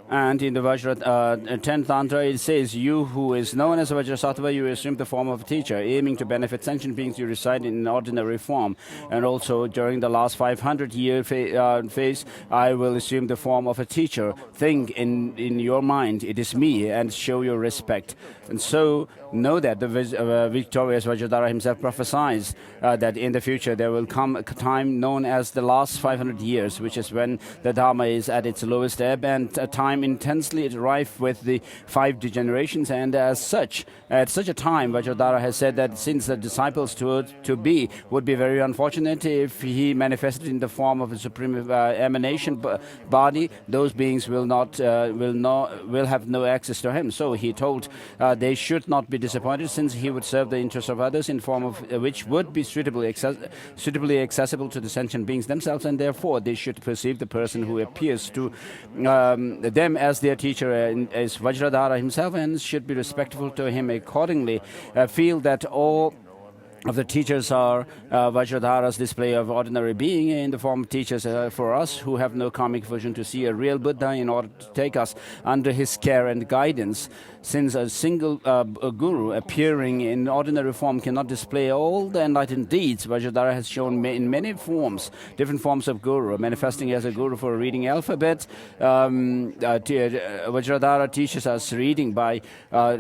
And in the Vajra 10th Tantra, it says, you who is known as a Vajrasattva, you assume the form of a teacher. Aiming to benefit sentient beings, you reside in an ordinary form. And also, during the last 500-year phase, I will assume the form of a teacher. Think in your mind, it is me, and show your respect. And so, know that the victorious Vajradhara himself prophesies that in the future there will come a time known as the last 500 years, which is when the Dharma is at its lowest ebb, and a time intensely rife with the 5 degenerations. And as such, at such a time, Vajradhara has said that since the disciples to be would be very unfortunate if he manifested in the form of a supreme emanation body, those beings will have no access to him. So he told they should not be disappointed, since he would serve the interests of others in form of which would be suitably accessible to the sentient beings themselves, and therefore they should perceive the person who appears to them as their teacher as Vajradhara himself, and should be respectful to him accordingly. Feel that all of the teachers are Vajradhara's display of ordinary being in the form of teachers for us who have no karmic vision to see a real Buddha in order to take us under his care and guidance. Since a single guru appearing in ordinary form cannot display all the enlightened deeds, Vajradhara has shown in many forms, different forms of guru, manifesting as a guru for reading alphabet. Vajradhara teaches us reading by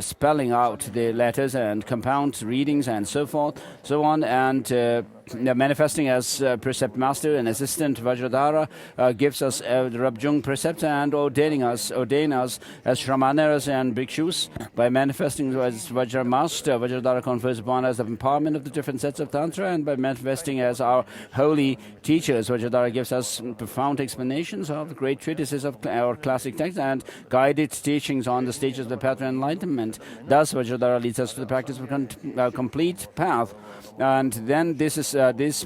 spelling out the letters and compound readings and so forth, so on, and manifesting as precept master and assistant. Vajradhara gives us Rabjung precepts and ordain us as Shramaneras and Bhikshus. By manifesting as Vajra master, Vajradhara confers upon us the empowerment of the different sets of Tantra, and by manifesting as our holy teachers, Vajradhara gives us profound explanations of the great treatises of our classic texts and guided teachings on the stages of the path to enlightenment. Thus, Vajradhara leads us to the practice of a complete path. And then this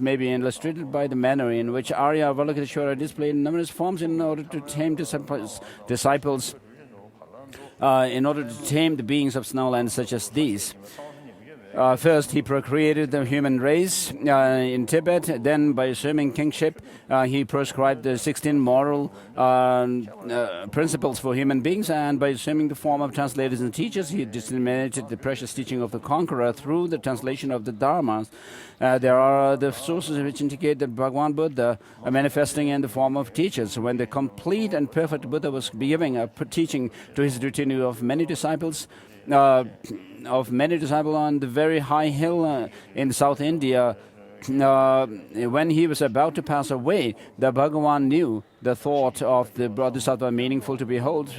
may be illustrated by the manner in which Arya Avalokiteshvara displayed in numerous forms in order to tame disciples in order to tame the beings of snowlands such as these. First, he procreated the human race in Tibet. Then, by assuming kingship, he prescribed the 16 moral principles for human beings. And by assuming the form of translators and teachers, he disseminated the precious teaching of the conqueror through the translation of the Dharmas. There are the sources which indicate that Bhagavan Buddha manifesting in the form of teachers. When the complete and perfect Buddha was giving a teaching to his retinue of many disciples on the very high hill in South India, when he was about to pass away, the Bhagavan knew the thought of the Bodhisattva meaningful to behold,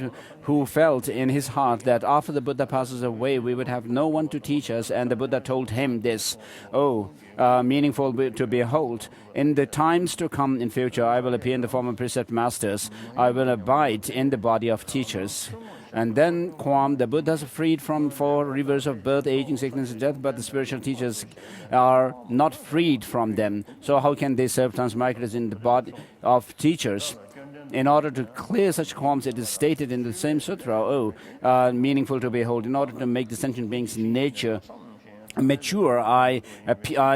who felt in his heart that after the Buddha passes away, we would have no one to teach us. And the Buddha told him this, meaningful to behold. In the times to come in future, I will appear in the form of precept masters. I will abide in the body of teachers. And then, the Buddhas are freed from 4 rivers of birth, aging, sickness, and death, but the spiritual teachers are not freed from them. So how can they serve transmigrators in the body of teachers? In order to clear such qualms, it is stated in the same sutra, meaningful to behold, in order to make the sentient being's nature mature, I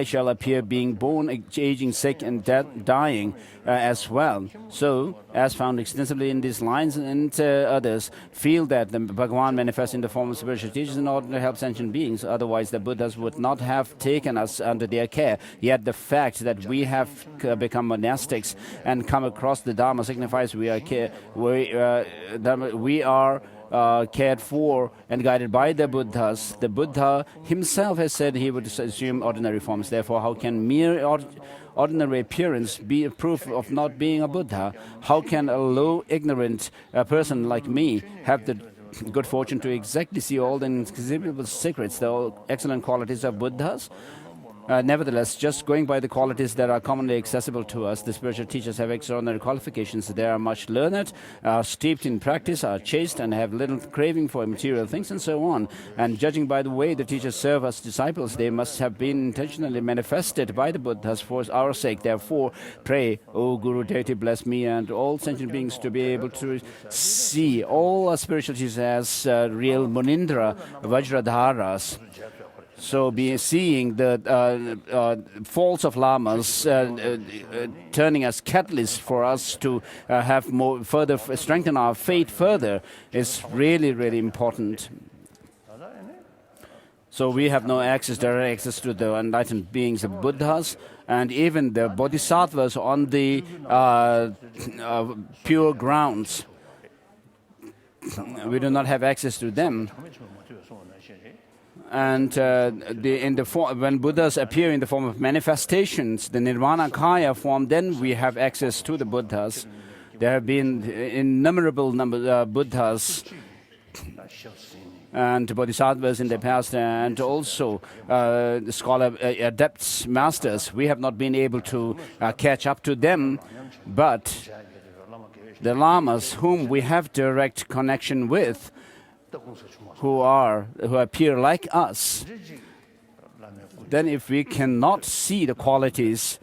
shall appear being born, aging, sick, and dying as well. So, as found extensively in these lines and others, feel that the Bhagavan manifests in the form of spiritual teachers in order to help sentient beings. Otherwise, the Buddhas would not have taken us under their care. Yet the fact that we have become monastics and come across the Dharma signifies we are cared for and guided by the Buddhas. The Buddha himself has said he would assume ordinary forms. Therefore, how can mere ordinary appearance be a proof of not being a Buddha? How can a low, ignorant person like me have the good fortune to exactly see all the inconceivable secrets, the excellent qualities of Buddhas? Nevertheless, just going by the qualities that are commonly accessible to us, the spiritual teachers have extraordinary qualifications. They are much learned, are steeped in practice, are chaste, and have little craving for material things, and so on. And judging by the way the teachers serve us disciples, they must have been intentionally manifested by the Buddhas for our sake. Therefore, pray, O Guru Deity, bless me and all sentient beings to be able to see all our spiritual teachers as real Munindra Vajradharas. So seeing the faults of lamas turning as catalysts for us to have more further strengthen our faith further is really, really important. So we have no access, direct access to the enlightened beings, the Buddhas, and even the Bodhisattvas on the pure grounds. We do not have access to them. And when Buddhas appear in the form of manifestations, the Nirvana-kaya form, then we have access to the Buddhas. There have been innumerable Buddhas and Bodhisattvas in the past, and also scholar adepts, masters. We have not been able to catch up to them, but the lamas whom we have direct connection with, who appear like us, then if we cannot see the qualities,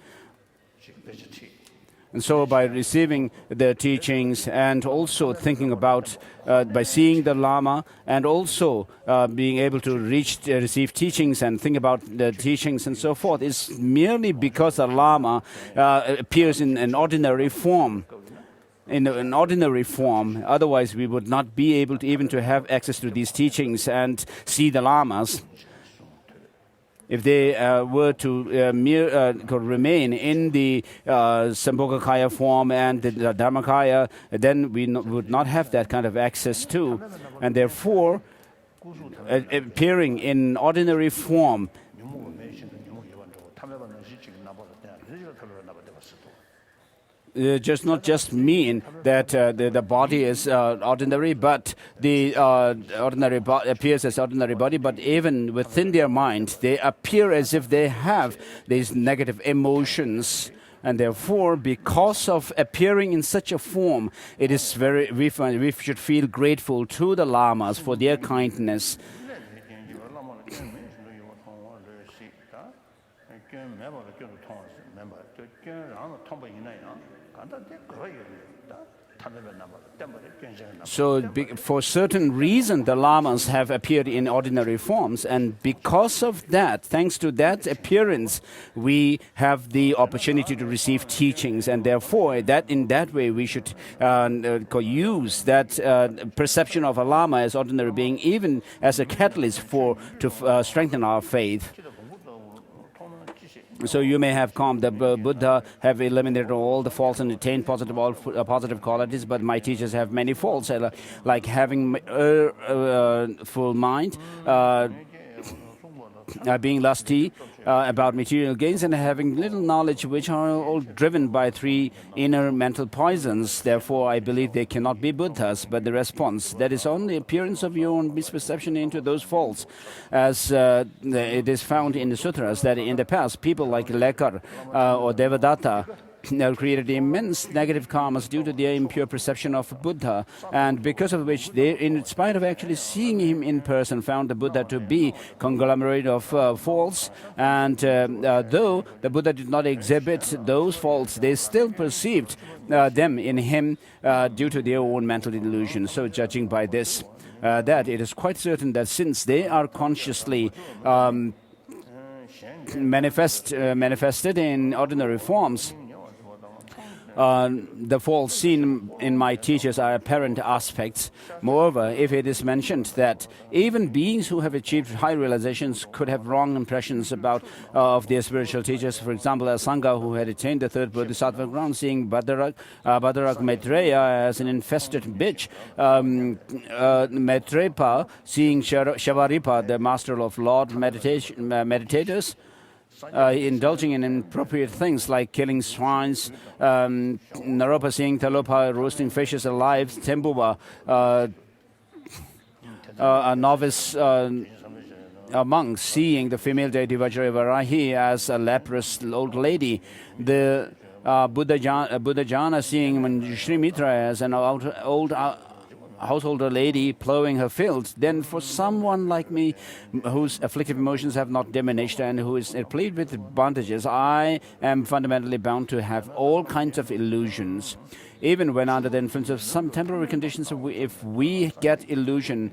and so by receiving their teachings and also thinking about, by seeing the Lama and also being able to receive teachings and think about the teachings and so forth, is merely because the Lama appears in an ordinary form. Otherwise we would not be able to even to have access to these teachings and see the lamas. If they were to remain in the Sambhogakaya form and the Dharmakaya, then we would not have that kind of access to. And therefore, appearing in ordinary form does not just mean that the body is ordinary, but the ordinary appears as ordinary body, but even within their mind, they appear as if they have these negative emotions. And therefore, because of appearing in such a form, it is we should feel grateful to the lamas for their kindness. So for certain reason, the lamas have appeared in ordinary forms, and because of that, thanks to that appearance, we have the opportunity to receive teachings, and therefore, that in that way, we should use that perception of a lama as ordinary being, even as a catalyst to strengthen our faith. So you may have come, the Buddha have eliminated all the faults and attained positive qualities, but my teachers have many faults, like having full mind, being lusty about material gains, and having little knowledge, which are all driven by three inner mental poisons. Therefore, I believe they cannot be Buddhas. But the response, that is only appearance of your own misperception into those faults. As it is found in the sutras, that in the past, people like Lekar or Devadatta created immense negative karmas due to their impure perception of Buddha, and because of which they, in spite of actually seeing him in person, found the Buddha to be conglomerate of faults, and though the Buddha did not exhibit those faults, they still perceived them in him due to their own mental delusion. So judging by this, that it is quite certain that since they are consciously manifested in ordinary forms, the faults seen in my teachers are apparent aspects. Moreover, if it is mentioned that even beings who have achieved high realizations could have wrong impressions about of their spiritual teachers, for example, a Sangha who had attained the third Bodhisattva ground, seeing Bhadarak Maitreya as an infested bitch, Maitrepa seeing Shavaripa, the master of Lord meditators, indulging in inappropriate things like killing swines, Naropa seeing Talopa roasting fishes alive, Tembuba, a novice a monk seeing the female deity Vajrayavarahi as a leprous old lady, the Buddha Jana seeing Sri Mitra as an old householder lady plowing her fields. Then for someone like me whose afflictive emotions have not diminished and who is replete with bondages, I am fundamentally bound to have all kinds of illusions. Even when under the influence of some temporary conditions, if we get illusion,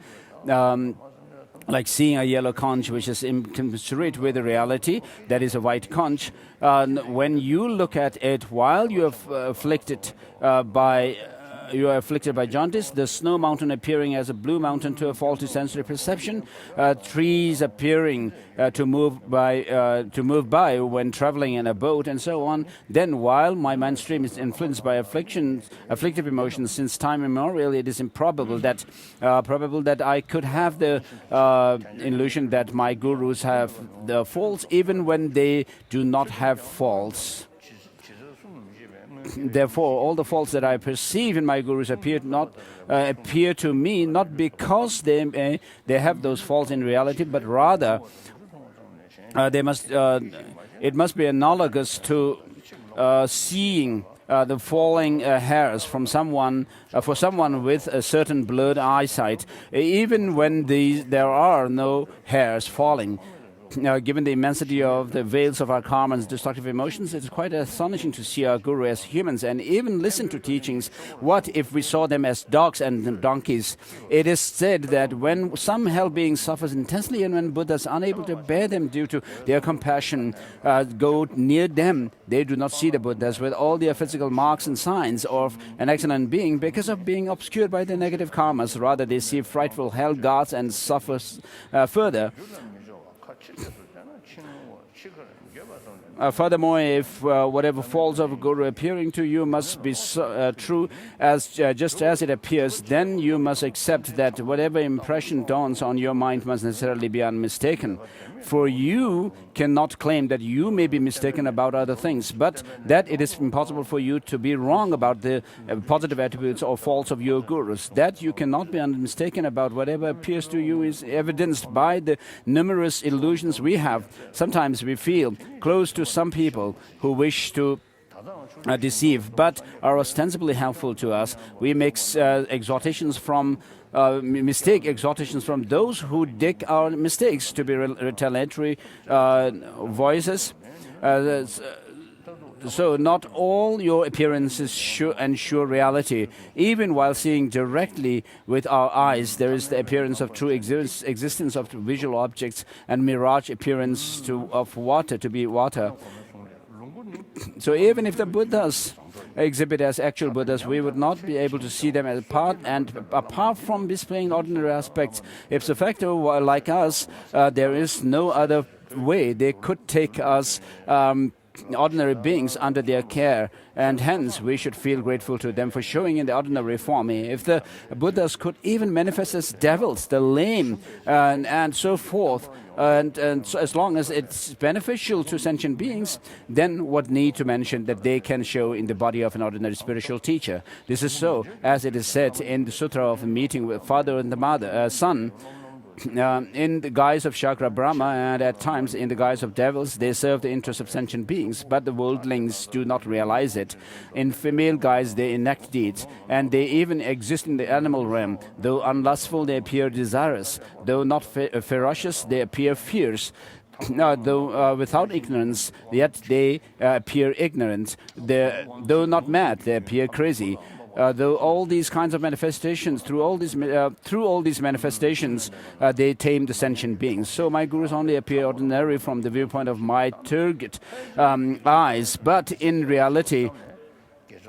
like seeing a yellow conch which is incommensurate with the reality, that is a white conch. When you look at it while you are afflicted by jaundice, the snow mountain appearing as a blue mountain to a faulty sensory perception, trees appearing to move by when traveling in a boat, and so on. Then, while my mind stream is influenced by afflictive emotions since time immemorial, it is improbable that I could have the illusion that my gurus have the faults, even when they do not have faults. Therefore, all the faults that I perceive in my gurus appear to me not because they have those faults in reality, but rather it must be analogous to seeing the falling hairs from someone for someone with a certain blurred eyesight, even when there are no hairs falling. Given the immensity of the veils of our karma and destructive emotions, it's quite astonishing to see our guru as humans and even listen to teachings. What if we saw them as dogs and donkeys? It is said that when some hell being suffers intensely and when Buddhas, unable to bear them due to their compassion, go near them, they do not see the Buddhas with all their physical marks and signs of an excellent being because of being obscured by the negative karmas. Rather, they see frightful hell gods and suffer further. Furthermore, if whatever falls of a guru appearing to you must be true just as it appears, then you must accept that whatever impression dawns on your mind must necessarily be unmistaken. For you cannot claim that you may be mistaken about other things, but that it is impossible for you to be wrong about the positive attributes or faults of your gurus. That you cannot be mistaken about whatever appears to you is evidenced by the numerous illusions we have. Sometimes we feel close to some people who wish to deceive, but are ostensibly helpful to us. We make mistake exhortations from those who dig our mistakes to be retaliatory voices. So not all your appearances ensure reality. Even while seeing directly with our eyes, there is the appearance of true existence of visual objects and mirage appearance of water to be water. So even if the Buddhas exhibit as actual Buddhas, we would not be able to see them as apart from displaying ordinary aspects. Ipso facto, like us, there is no other way they could take us ordinary beings under their care, and hence we should feel grateful to them for showing in the ordinary form. If the Buddhas could even manifest as devils, the lame, and so forth, and so as long as it's beneficial to sentient beings, then what need to mention that they can show in the body of an ordinary spiritual teacher? This is so, as it is said in the Sutra of the Meeting with Father and Son. In the guise of Chakra Brahma and at times in the guise of devils, they serve the interests of sentient beings, but the worldlings do not realize it. In female guise, they enact deeds, and they even exist in the animal realm. Though unlustful, they appear desirous. Though not ferocious, they appear fierce. Though without ignorance, yet they appear ignorant. Though not mad, they appear crazy. Though all these kinds of manifestations, through all these manifestations, they tame the sentient beings. So my gurus only appear ordinary from the viewpoint of my turgid eyes, but in reality,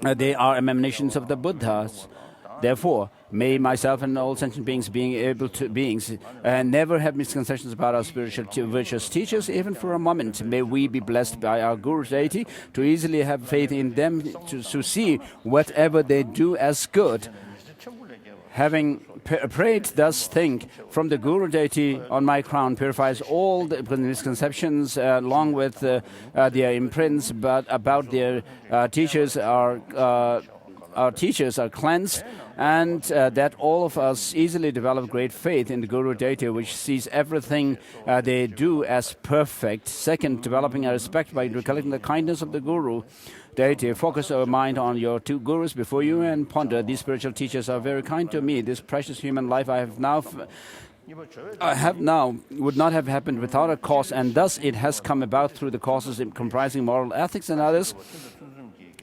they are emanations of the Buddhas. Therefore, may myself and all sentient beings never have misconceptions about our spiritual virtuous teachers, even for a moment. May we be blessed by our Guru deity to easily have faith in them, to see whatever they do as good. Having prayed thus, think from the Guru deity on my crown purifies all the misconceptions along with their imprints, but about their teachers our teachers are cleansed, and that all of us easily develop great faith in the Guru deity, which sees everything they do as perfect. Second, developing a respect by recollecting the kindness of the Guru deity. Focus our mind on your two gurus before you and ponder. These spiritual teachers are very kind to me. This precious human life I have now would not have happened without a cause, and thus it has come about through the causes comprising moral ethics and others.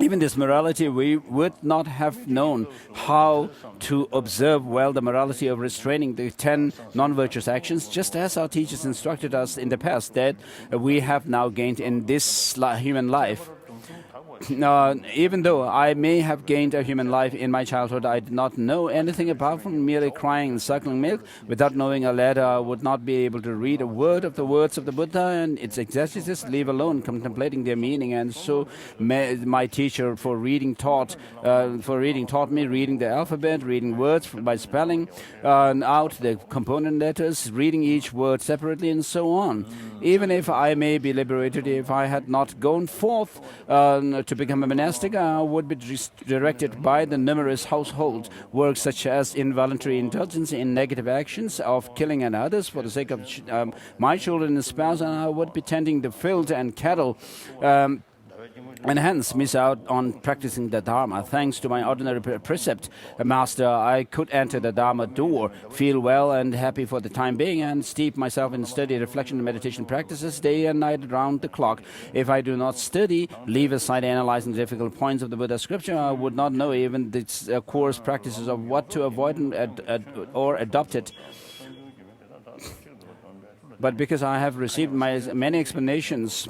Even this morality, we would not have known how to observe well the morality of restraining the 10 non-virtuous actions, just as our teachers instructed us in the past, that we have now gained in this human life. Even though I may have gained a human life in my childhood, I did not know anything apart from merely crying and suckling milk. Without knowing a letter, I would not be able to read a word of the words of the Buddha and its exegesis, leave alone contemplating their meaning. And so my teacher for reading taught me reading the alphabet, reading words by spelling out the component letters, reading each word separately, and so on. Even if I may be liberated, if I had not gone forth to become a monastic, I would be directed by the numerous household works such as involuntary indulgence in negative actions of killing and others for the sake of my children and spouse, and I would be tending the field and cattle and hence miss out on practicing the Dharma. Thanks to my ordinary precept master, I could enter the Dharma door, feel well and happy for the time being, and steep myself in study, reflection, and meditation practices day and night round the clock. If I do not study, leave aside analyzing the difficult points of the Buddha scripture, I would not know even the coarse practices of what to avoid or adopt it. But because I have received many explanations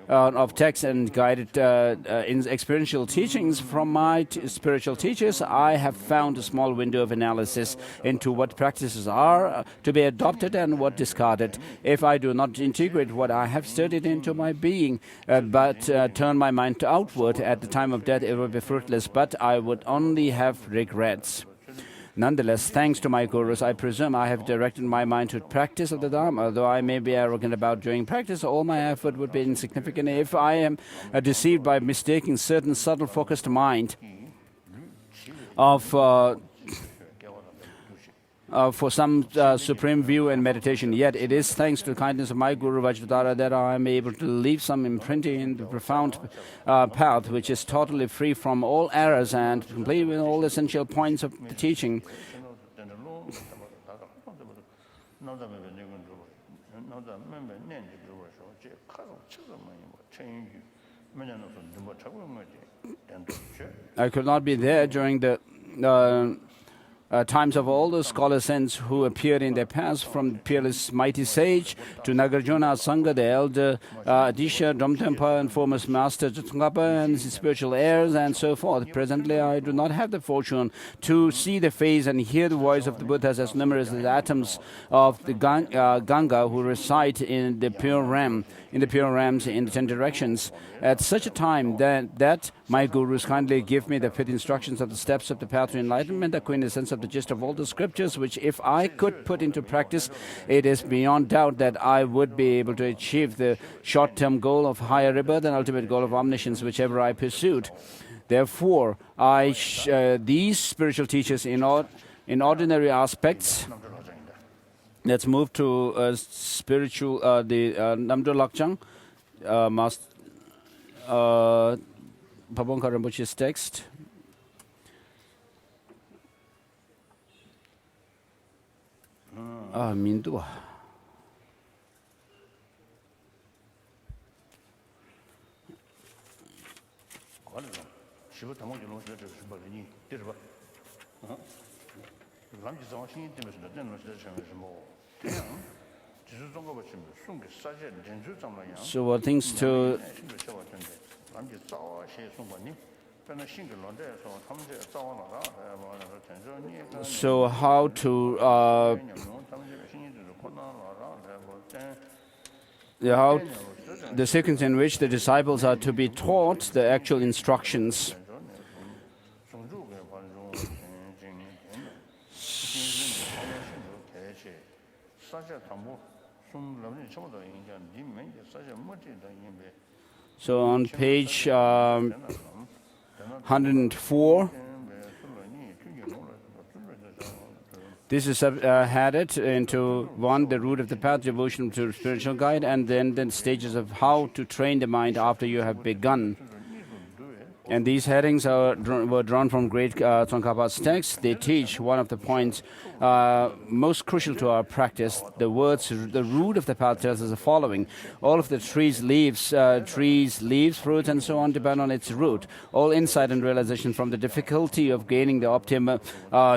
of text and guided in experiential teachings from my spiritual teachers, I have found a small window of analysis into what practices are to be adopted and what discarded. If I do not integrate what I have studied into my being, but turn my mind outward at the time of death, it will be fruitless, but I would only have regrets. Nonetheless, thanks to my gurus, I presume I have directed my mind to practice of the Dharma. Though I may be arrogant about doing practice, all my effort would be insignificant if I am deceived by mistaking certain subtle focused mind for some supreme view and meditation. Yet it is thanks to the kindness of my Guru Vajradhara that I am able to leave some imprinting in the profound path, which is totally free from all errors and complete with all essential points of the teaching. I could not be there during the times of all the scholar saints who appeared in their past, from peerless mighty sage to Nagarjuna Sangha, the elder Adisha, Drumtempa, and foremost master Tsongkhapa and his spiritual heirs, and so forth. Presently, I do not have the fortune to see the face and hear the voice of the Buddhas as numerous as the atoms of the Ganga who reside in the pure rams in the 10 directions. At such a time that my gurus kindly give me the fit instructions of the steps of the path to enlightenment, the quintessence of the gist of all the scriptures, which if I could put into practice, it is beyond doubt that I would be able to achieve the short-term goal of higher rebirth and ultimate goal of omniscience, whichever I pursued. Therefore, these spiritual teachers in ordinary aspects. Let's move to spiritual, the Namdo Lakchang, Pabongka Rinpoche's text. Mindu. So what things to so how to how the sequence in which the disciples are to be taught the actual instructions. So on page 104, this is headed into 1, the root of the path, devotion to spiritual guide, and then the stages of how to train the mind after you have begun. And these headings were drawn from great Tsongkhapa's text. They teach one of the points most crucial to our practice. The root of the path tells us the following. All of the trees, leaves, fruits, and so on depend on its root. All insight and realization from the difficulty of gaining the optimal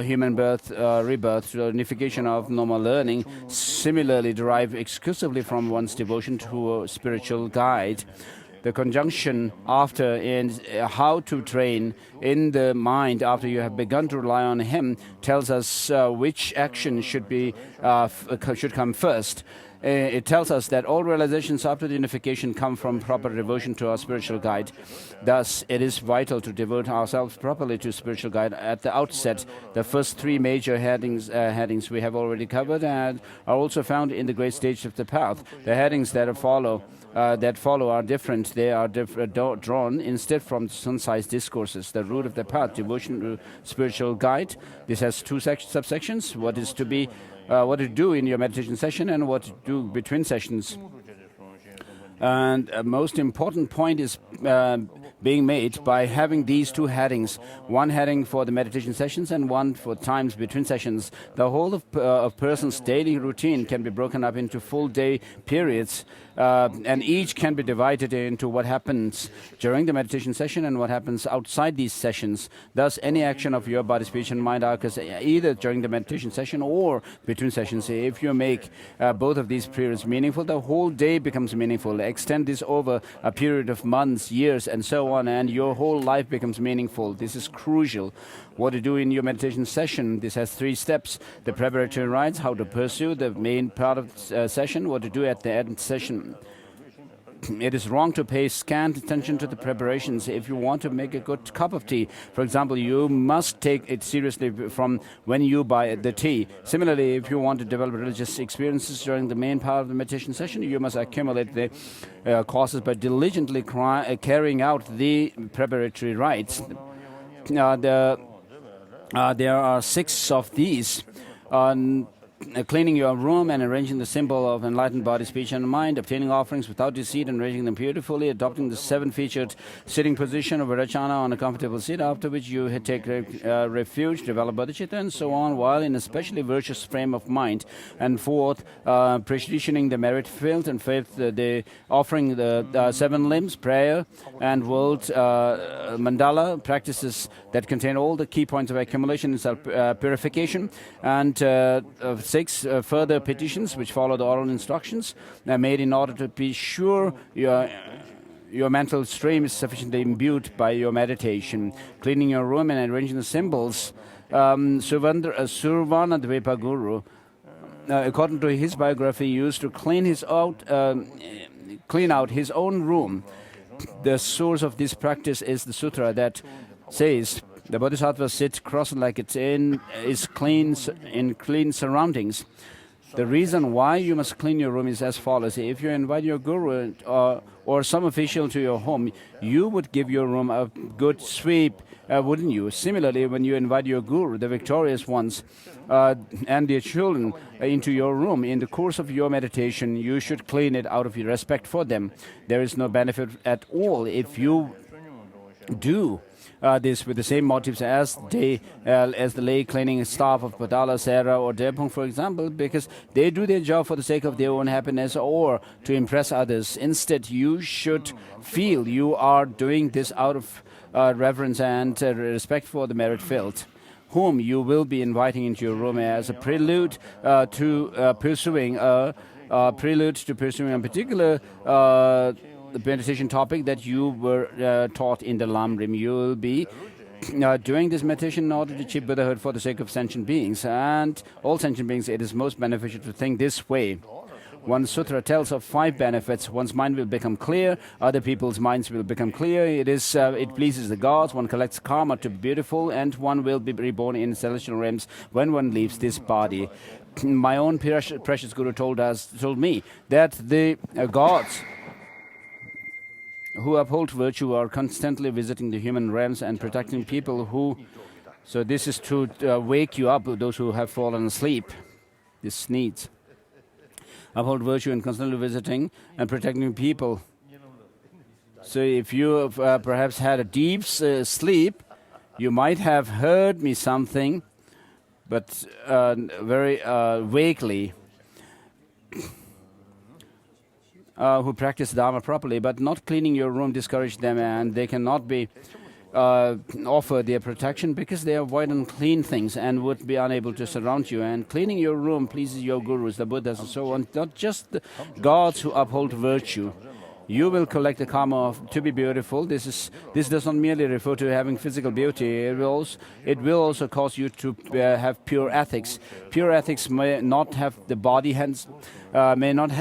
human birth, rebirth, to the unification of normal learning, similarly derive exclusively from one's devotion to a spiritual guide. The conjunction after and how to train in the mind after you have begun to rely on him tells us which action should come first. It tells us that all realizations after the unification come from proper devotion to our spiritual guide. Thus, it is vital to devote ourselves properly to spiritual guide at the outset. The first three major headings we have already covered and are also found in the great stage of the path. The headings that follow are different. They are drawn instead from concise discourses. The root of the path, devotion to spiritual guide. This has two subsections. What to do in your meditation session and what to do between sessions. And a most important point is being made by having these two headings. One heading for the meditation sessions and one for times between sessions. The whole of a person's daily routine can be broken up into full day periods. And each can be divided into what happens during the meditation session and what happens outside these sessions. Thus, any action of your body, speech, and mind occurs either during the meditation session or between sessions. If you make both of these periods meaningful, the whole day becomes meaningful. Extend this over a period of months, years, and so on, and your whole life becomes meaningful. This is crucial. What to do in your meditation session. This has 3 steps. The preparatory rites, how to pursue the main part of the session, what to do at the end session. It is wrong to pay scant attention to the preparations. If you want to make a good cup of tea, for example, you must take it seriously from when you buy the tea. Similarly, if you want to develop religious experiences during the main part of the meditation session, you must accumulate the courses by diligently carrying out the preparatory rites. There are 6 of these. Cleaning your room and arranging the symbol of enlightened body, speech, and mind, obtaining offerings without deceit and arranging them beautifully, adopting the 7-featured sitting position of Virachana on a comfortable seat, after which you take refuge, develop bodhicitta, and so on, while in a specially virtuous frame of mind. And fourth, practicing the merit field, and fifth, the offering the 7 limbs, prayer, and world mandala practices that contain all the key points of accumulation and self-purification, and 6 further petitions which follow the oral instructions made in order to be sure your mental stream is sufficiently imbued by your meditation. Cleaning your room and arranging the symbols. Survana Dvepa Guru, according to his biography, used to clean out his own room. The source of this practice is the sutra that says, the bodhisattva sits cross-legged in clean surroundings. The reason why you must clean your room is as follows. If you invite your guru or some official to your home, you would give your room a good sweep, wouldn't you? Similarly, when you invite your guru, the victorious ones, and their children into your room, in the course of your meditation, you should clean it out of your respect for them. There is no benefit at all if you do this with the same motives as the lay cleaning staff of Padala, Sera, or Depung, for example, because they do their job for the sake of their own happiness or to impress others. Instead, you should feel you are doing this out of reverence and respect for the merit field, whom you will be inviting into your room as a prelude to pursuing a particular the meditation topic that you were taught in the Lamrim. You will be doing this meditation in order to achieve Buddhahood for the sake of sentient beings. And all sentient beings, it is most beneficial to think this way. One sutra tells of 5 benefits. One's mind will become clear. Other people's minds will become clear. It pleases the gods. One collects karma to be beautiful. And one will be reborn in celestial realms when one leaves this body. My own precious Guru told me that the gods who uphold virtue are constantly visiting the human realms and protecting people who... So this is to wake you up, those who have fallen asleep. This needs. Uphold virtue and constantly visiting and protecting people So if you have perhaps had a deep sleep, you might have heard me something, but very vaguely. Who practice Dharma properly, but not cleaning your room discourage them, and they cannot be offer their protection because they avoid unclean things and would be unable to surround you. And cleaning your room pleases your gurus, the Buddhas, and so on, not just the gods who uphold virtue. You will collect the karma of to be beautiful. This does not merely refer to having physical beauty. It will also cause you to have pure ethics. Pure ethics may not have the body may not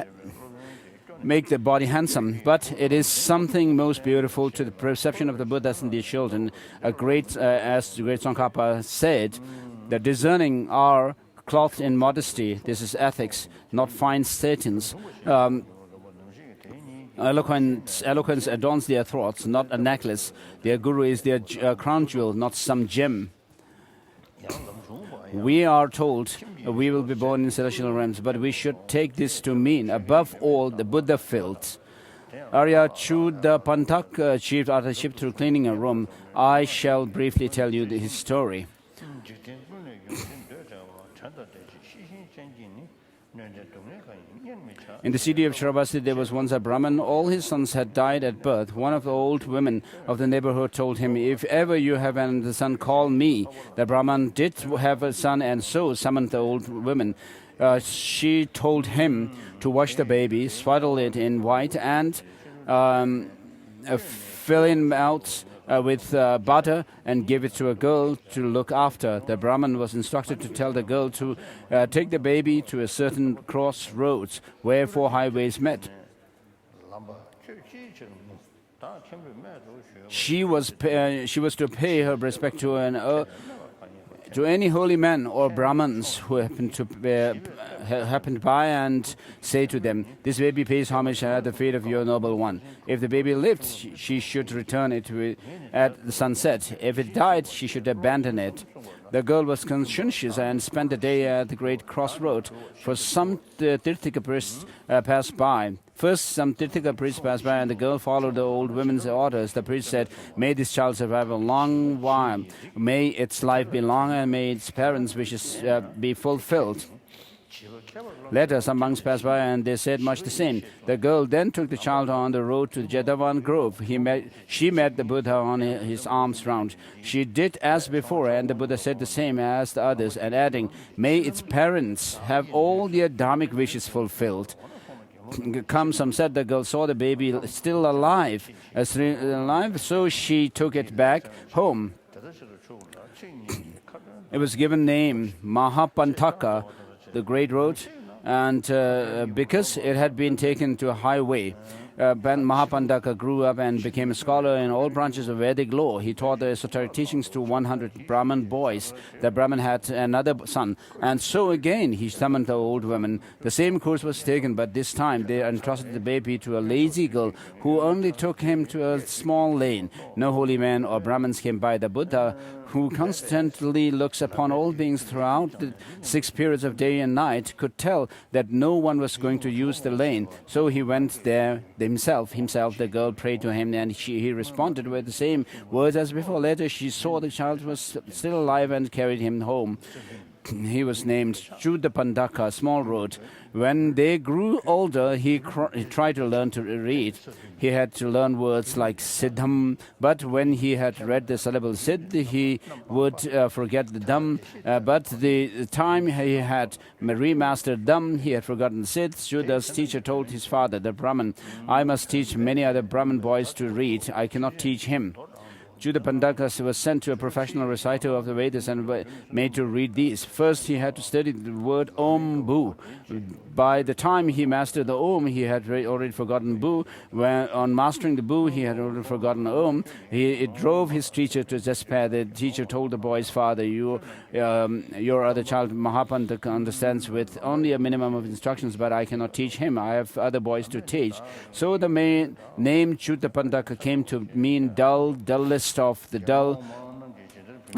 make the body handsome, but it is something most beautiful to the perception of the Buddhas and their children. As the great Tsongkhapa said, the discerning are clothed in modesty. This is ethics, not fine satins. Eloquence adorns their throats, not a necklace. Their guru is their crown jewel, not some gem. We are told we will be born in celestial realms, but we should take this to mean, above all, the Buddha filth. Arya Chuda Pantak achieved artistship through cleaning a room. I shall briefly tell you his story. In the city of Shravasti, there was once a Brahmin. All his sons had died at birth. One of the old women of the neighborhood told him, "If ever you have another son, call me." The Brahmin did have a son and so summoned the old woman. She told him to wash the baby, swaddle it in white, and fill in mouths with butter and give it to a girl to look after. The Brahmin was instructed to tell the girl to take the baby to a certain crossroads where 4 highways met. She was to pay her respect to any holy men or Brahmins who happened by and say to them, "This baby pays homage at the feet of your noble one." If the baby lived, she should return it at the sunset. If it died, she should abandon it. The girl was conscientious and spent the day at the great crossroad. For some Tirthika priests passed by. First, some Tirthika priests passed by, and the girl followed the old women's orders. The priest said, "May this child survive a long while. May its life be long, and may its parents' wishes be fulfilled." Later, some monks passed by, and they said much the same. The girl then took the child on the road to Jadavan Grove. She met the Buddha on his arms round. She did as before, and the Buddha said the same as the others, and adding, "May its parents have all their dharmic wishes fulfilled." Some said the girl saw the baby still alive, so she took it back home. It was given name Mahapantaka, the great road, and because it had been taken to a highway. Mahapandaka grew up and became a scholar in all branches of Vedic law. He taught the esoteric teachings to 100 Brahmin boys. The Brahmin had another son, and so again he summoned the old women. The same course was taken, but this time they entrusted the baby to a lazy girl who only took him to a small lane. No holy men or Brahmins came by. The Buddha, who constantly looks upon all beings throughout the 6 periods of day and night, could tell that no one was going to use the lane. So he went there himself. The girl prayed to him, and he responded with the same words as before. Later, she saw the child was still alive and carried him home. He was named Chudapandaka, small road. When they grew older, he tried to learn to read. He had to learn words like Siddham, but when he had read the syllable Siddh, he would forget the Dham. But the time he had remastered Dham, he had forgotten Siddh. Shuda's teacher told his father, the Brahmin, "I must teach many other Brahmin boys to read. I cannot teach him." Judapandaka was sent to a professional reciter of the Vedas and made to read these. First, he had to study the word Om Bu. By the time he mastered the Om, he had already forgotten Bu. On mastering the Bu, he had already forgotten Om. It drove his teacher to despair. The teacher told the boy's father, your other child, Mahapandaka, understands with only a minimum of instructions, but I cannot teach him. I have other boys to teach. So the name Judapandaka came to mean dullest of the dull.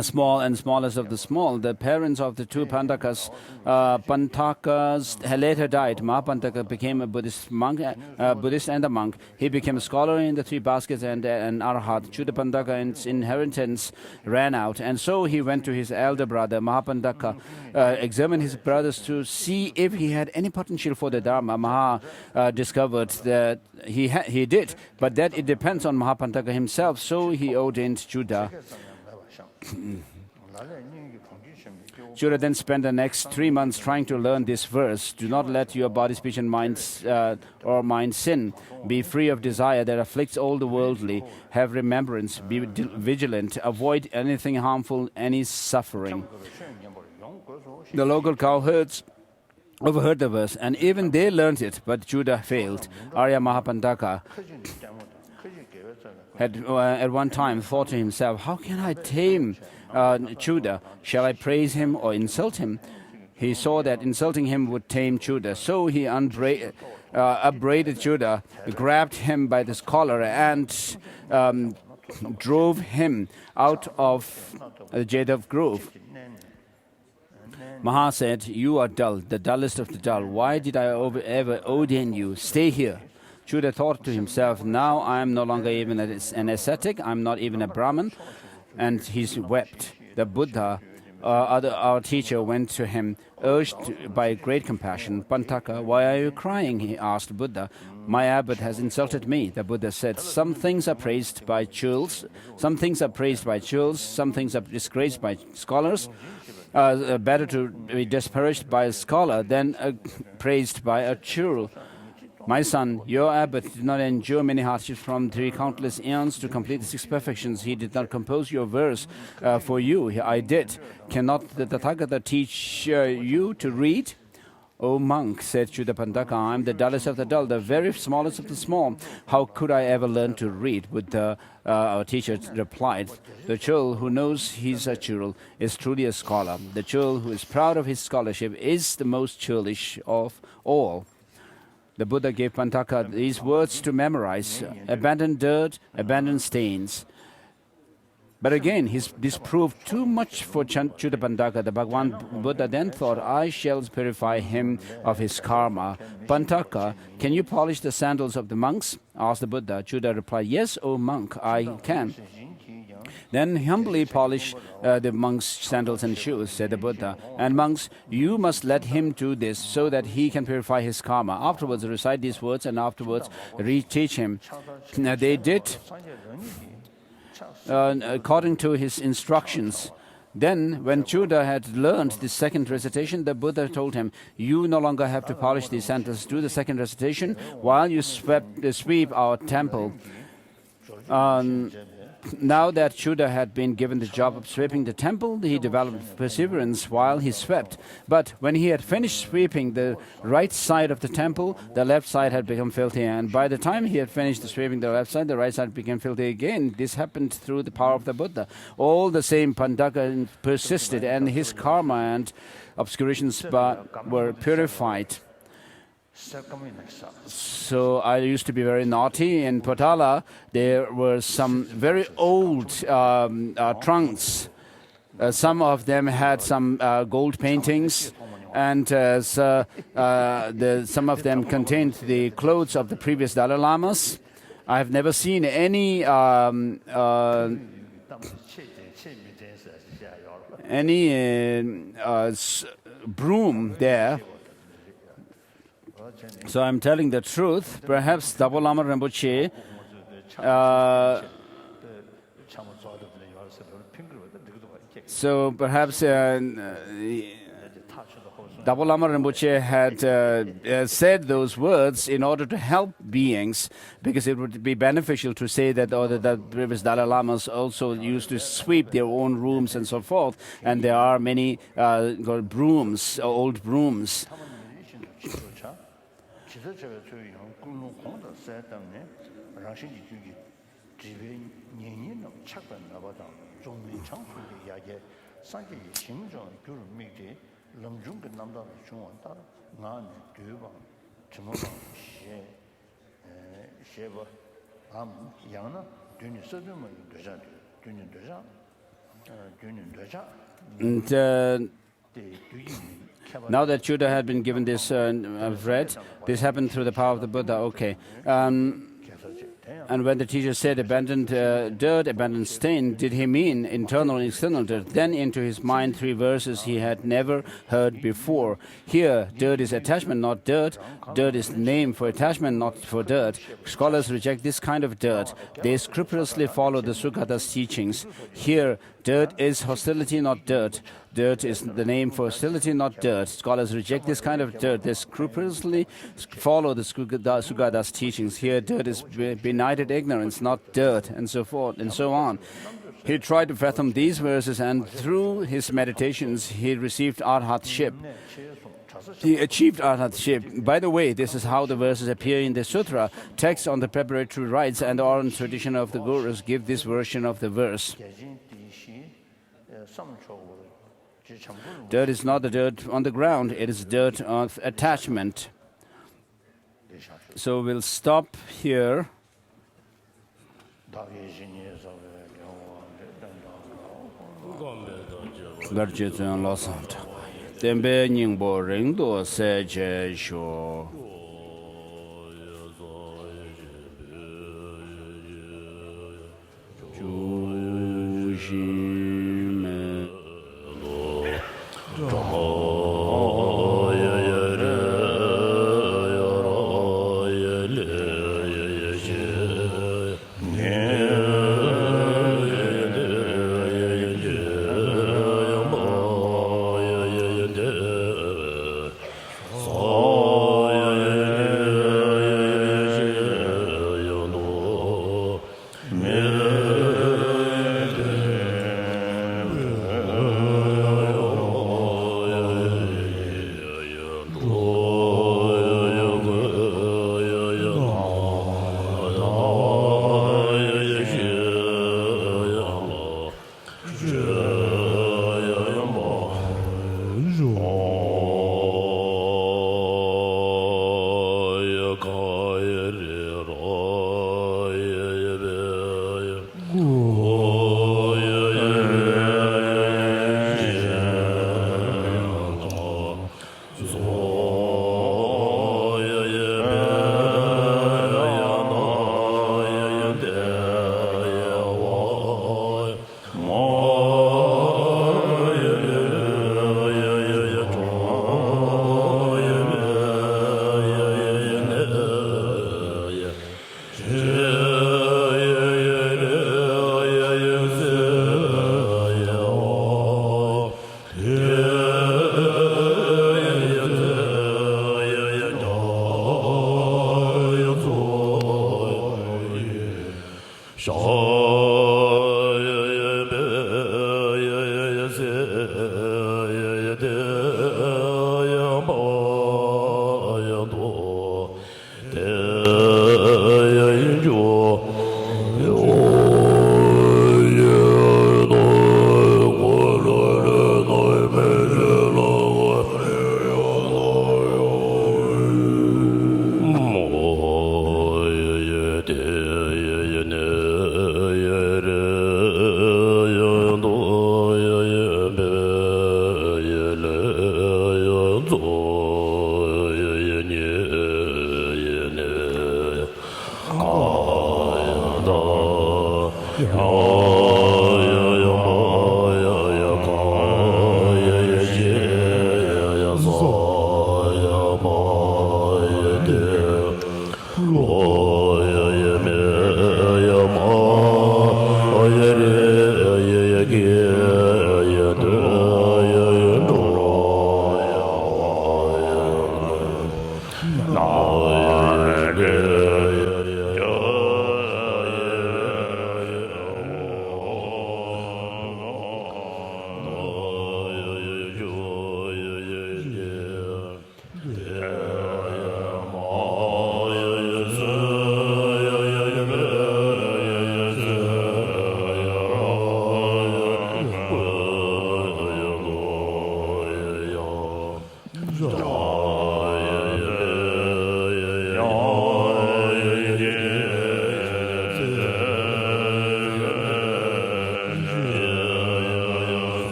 small and smallest of the small. The parents of the two Pantakas, Pantakas later died. Mahapantaka became a Buddhist monk, Buddhist and a monk. He became a scholar in the three baskets and an arhat. Chudapantaka's inheritance ran out, and so he went to his elder brother Mahapantaka, examined his brothers to see if he had any potential for the Dharma. Maha discovered that he did, but that it depends on Mahapantaka himself. So he ordained Chuda. Chuda then spent the next 3 months trying to learn this verse. Do not let your body, speech and mind sin. Be free of desire that afflicts all the worldly. Have remembrance. Be vigilant. Avoid anything harmful, any suffering. The local cowherds overheard the verse, and even they learned it, but Chuda failed. Arya Mahapantaka had at one time thought to himself, how can I tame Chuda? Shall I praise him or insult him? He saw that insulting him would tame Chuda, so he upbraided Chuda, grabbed him by the collar and drove him out of the Jadav Grove. Maha said, you are dull, the dullest of the dull. Why did I ever ordain you? Stay here. Chuda thought to himself, now I am no longer even an ascetic, I am not even a Brahmin, and he wept. The Buddha, our teacher, went to him, urged by great compassion. Pantaka, why are you crying? He asked Buddha. My abbot has insulted me. The Buddha said, some things are praised by churls, some things are disgraced by scholars. Better to be disparaged by a scholar than praised by a churl. My son, your abbot did not endure many hardships from 3 countless eons to complete the 6 perfections. He did not compose your verse for you. I did. Cannot the Tathagata teach you to read? O monk, said Chudapantaka, I am the dullest of the dull, the very smallest of the small. How could I ever learn to read? Buddha, our teacher, replied, the churl who knows he's a churl is truly a scholar. The churl who is proud of his scholarship is the most churlish of all. The Buddha gave Pantaka these words to memorize: abandon dirt, abandon stains. But again, this proved too much for Chudapantaka. The Bhagwan Buddha then thought, I shall purify him of his karma. Pantaka, can you polish the sandals of the monks? Asked the Buddha. Chuda replied, yes, O monk, I can. Then humbly polish the monks' sandals and shoes, said the Buddha. And monks, you must let him do this so that he can purify his karma. Afterwards, recite these words and afterwards reteach him. They did according to his instructions. Then, when Chuda had learned the second recitation, the Buddha told him, you no longer have to polish these sandals. Do the second recitation while you sweep our temple. Now that Chuda had been given the job of sweeping the temple, he developed perseverance while he swept. But when he had finished sweeping the right side of the temple, the left side had become filthy. And by the time he had finished sweeping the left side, the right side became filthy again. This happened through the power of the Buddha. All the same, Pandaka persisted, and his karma and obscurations were purified. So I used to be very naughty. In Potala, there were some very old trunks. Some of them had some gold paintings, and some of them contained the clothes of the previous Dalai Lamas. I have never seen any broom there. So I'm telling the truth. Perhaps Dalai Lama Rinpoche Dalai Lama Rinpoche had said those words in order to help beings, because it would be beneficial to say that the previous Dalai Lamas also used to sweep their own rooms and so forth, and there are many brooms, old brooms. And now that Judah had been given this read, this happened through the power of the Buddha. Okay. And when the teacher said abandoned dirt, abandoned stain, did he mean internal and external dirt? Then into his mind 3 verses he had never heard before. Here, dirt is attachment, not dirt. Dirt is the name for attachment, not for dirt. Scholars reject this kind of dirt. They scrupulously follow the Sugata's teachings. Here, dirt is hostility, not dirt. Dirt is the name for hostility, not dirt. Scholars reject this kind of dirt. They scrupulously follow the Sugata's teachings. Here, dirt is benighted ignorance, not dirt, and so forth, and so on. He tried to fathom these verses, and through his meditations, he received arhatship. He achieved arhatship. By the way, this is how the verses appear in the sutra. Texts on the preparatory rites and oral tradition of the gurus give this version of the verse. Dirt is not the dirt on the ground, it is dirt of attachment. So we'll stop here.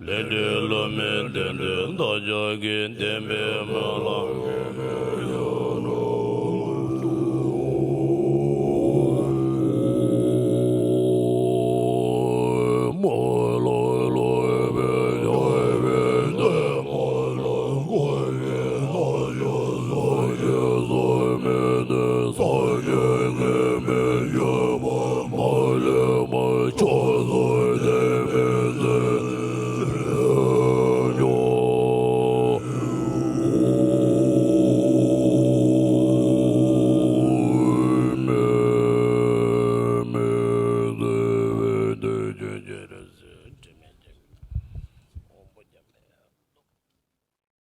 Lende lo men dende do jo gen dembe mo la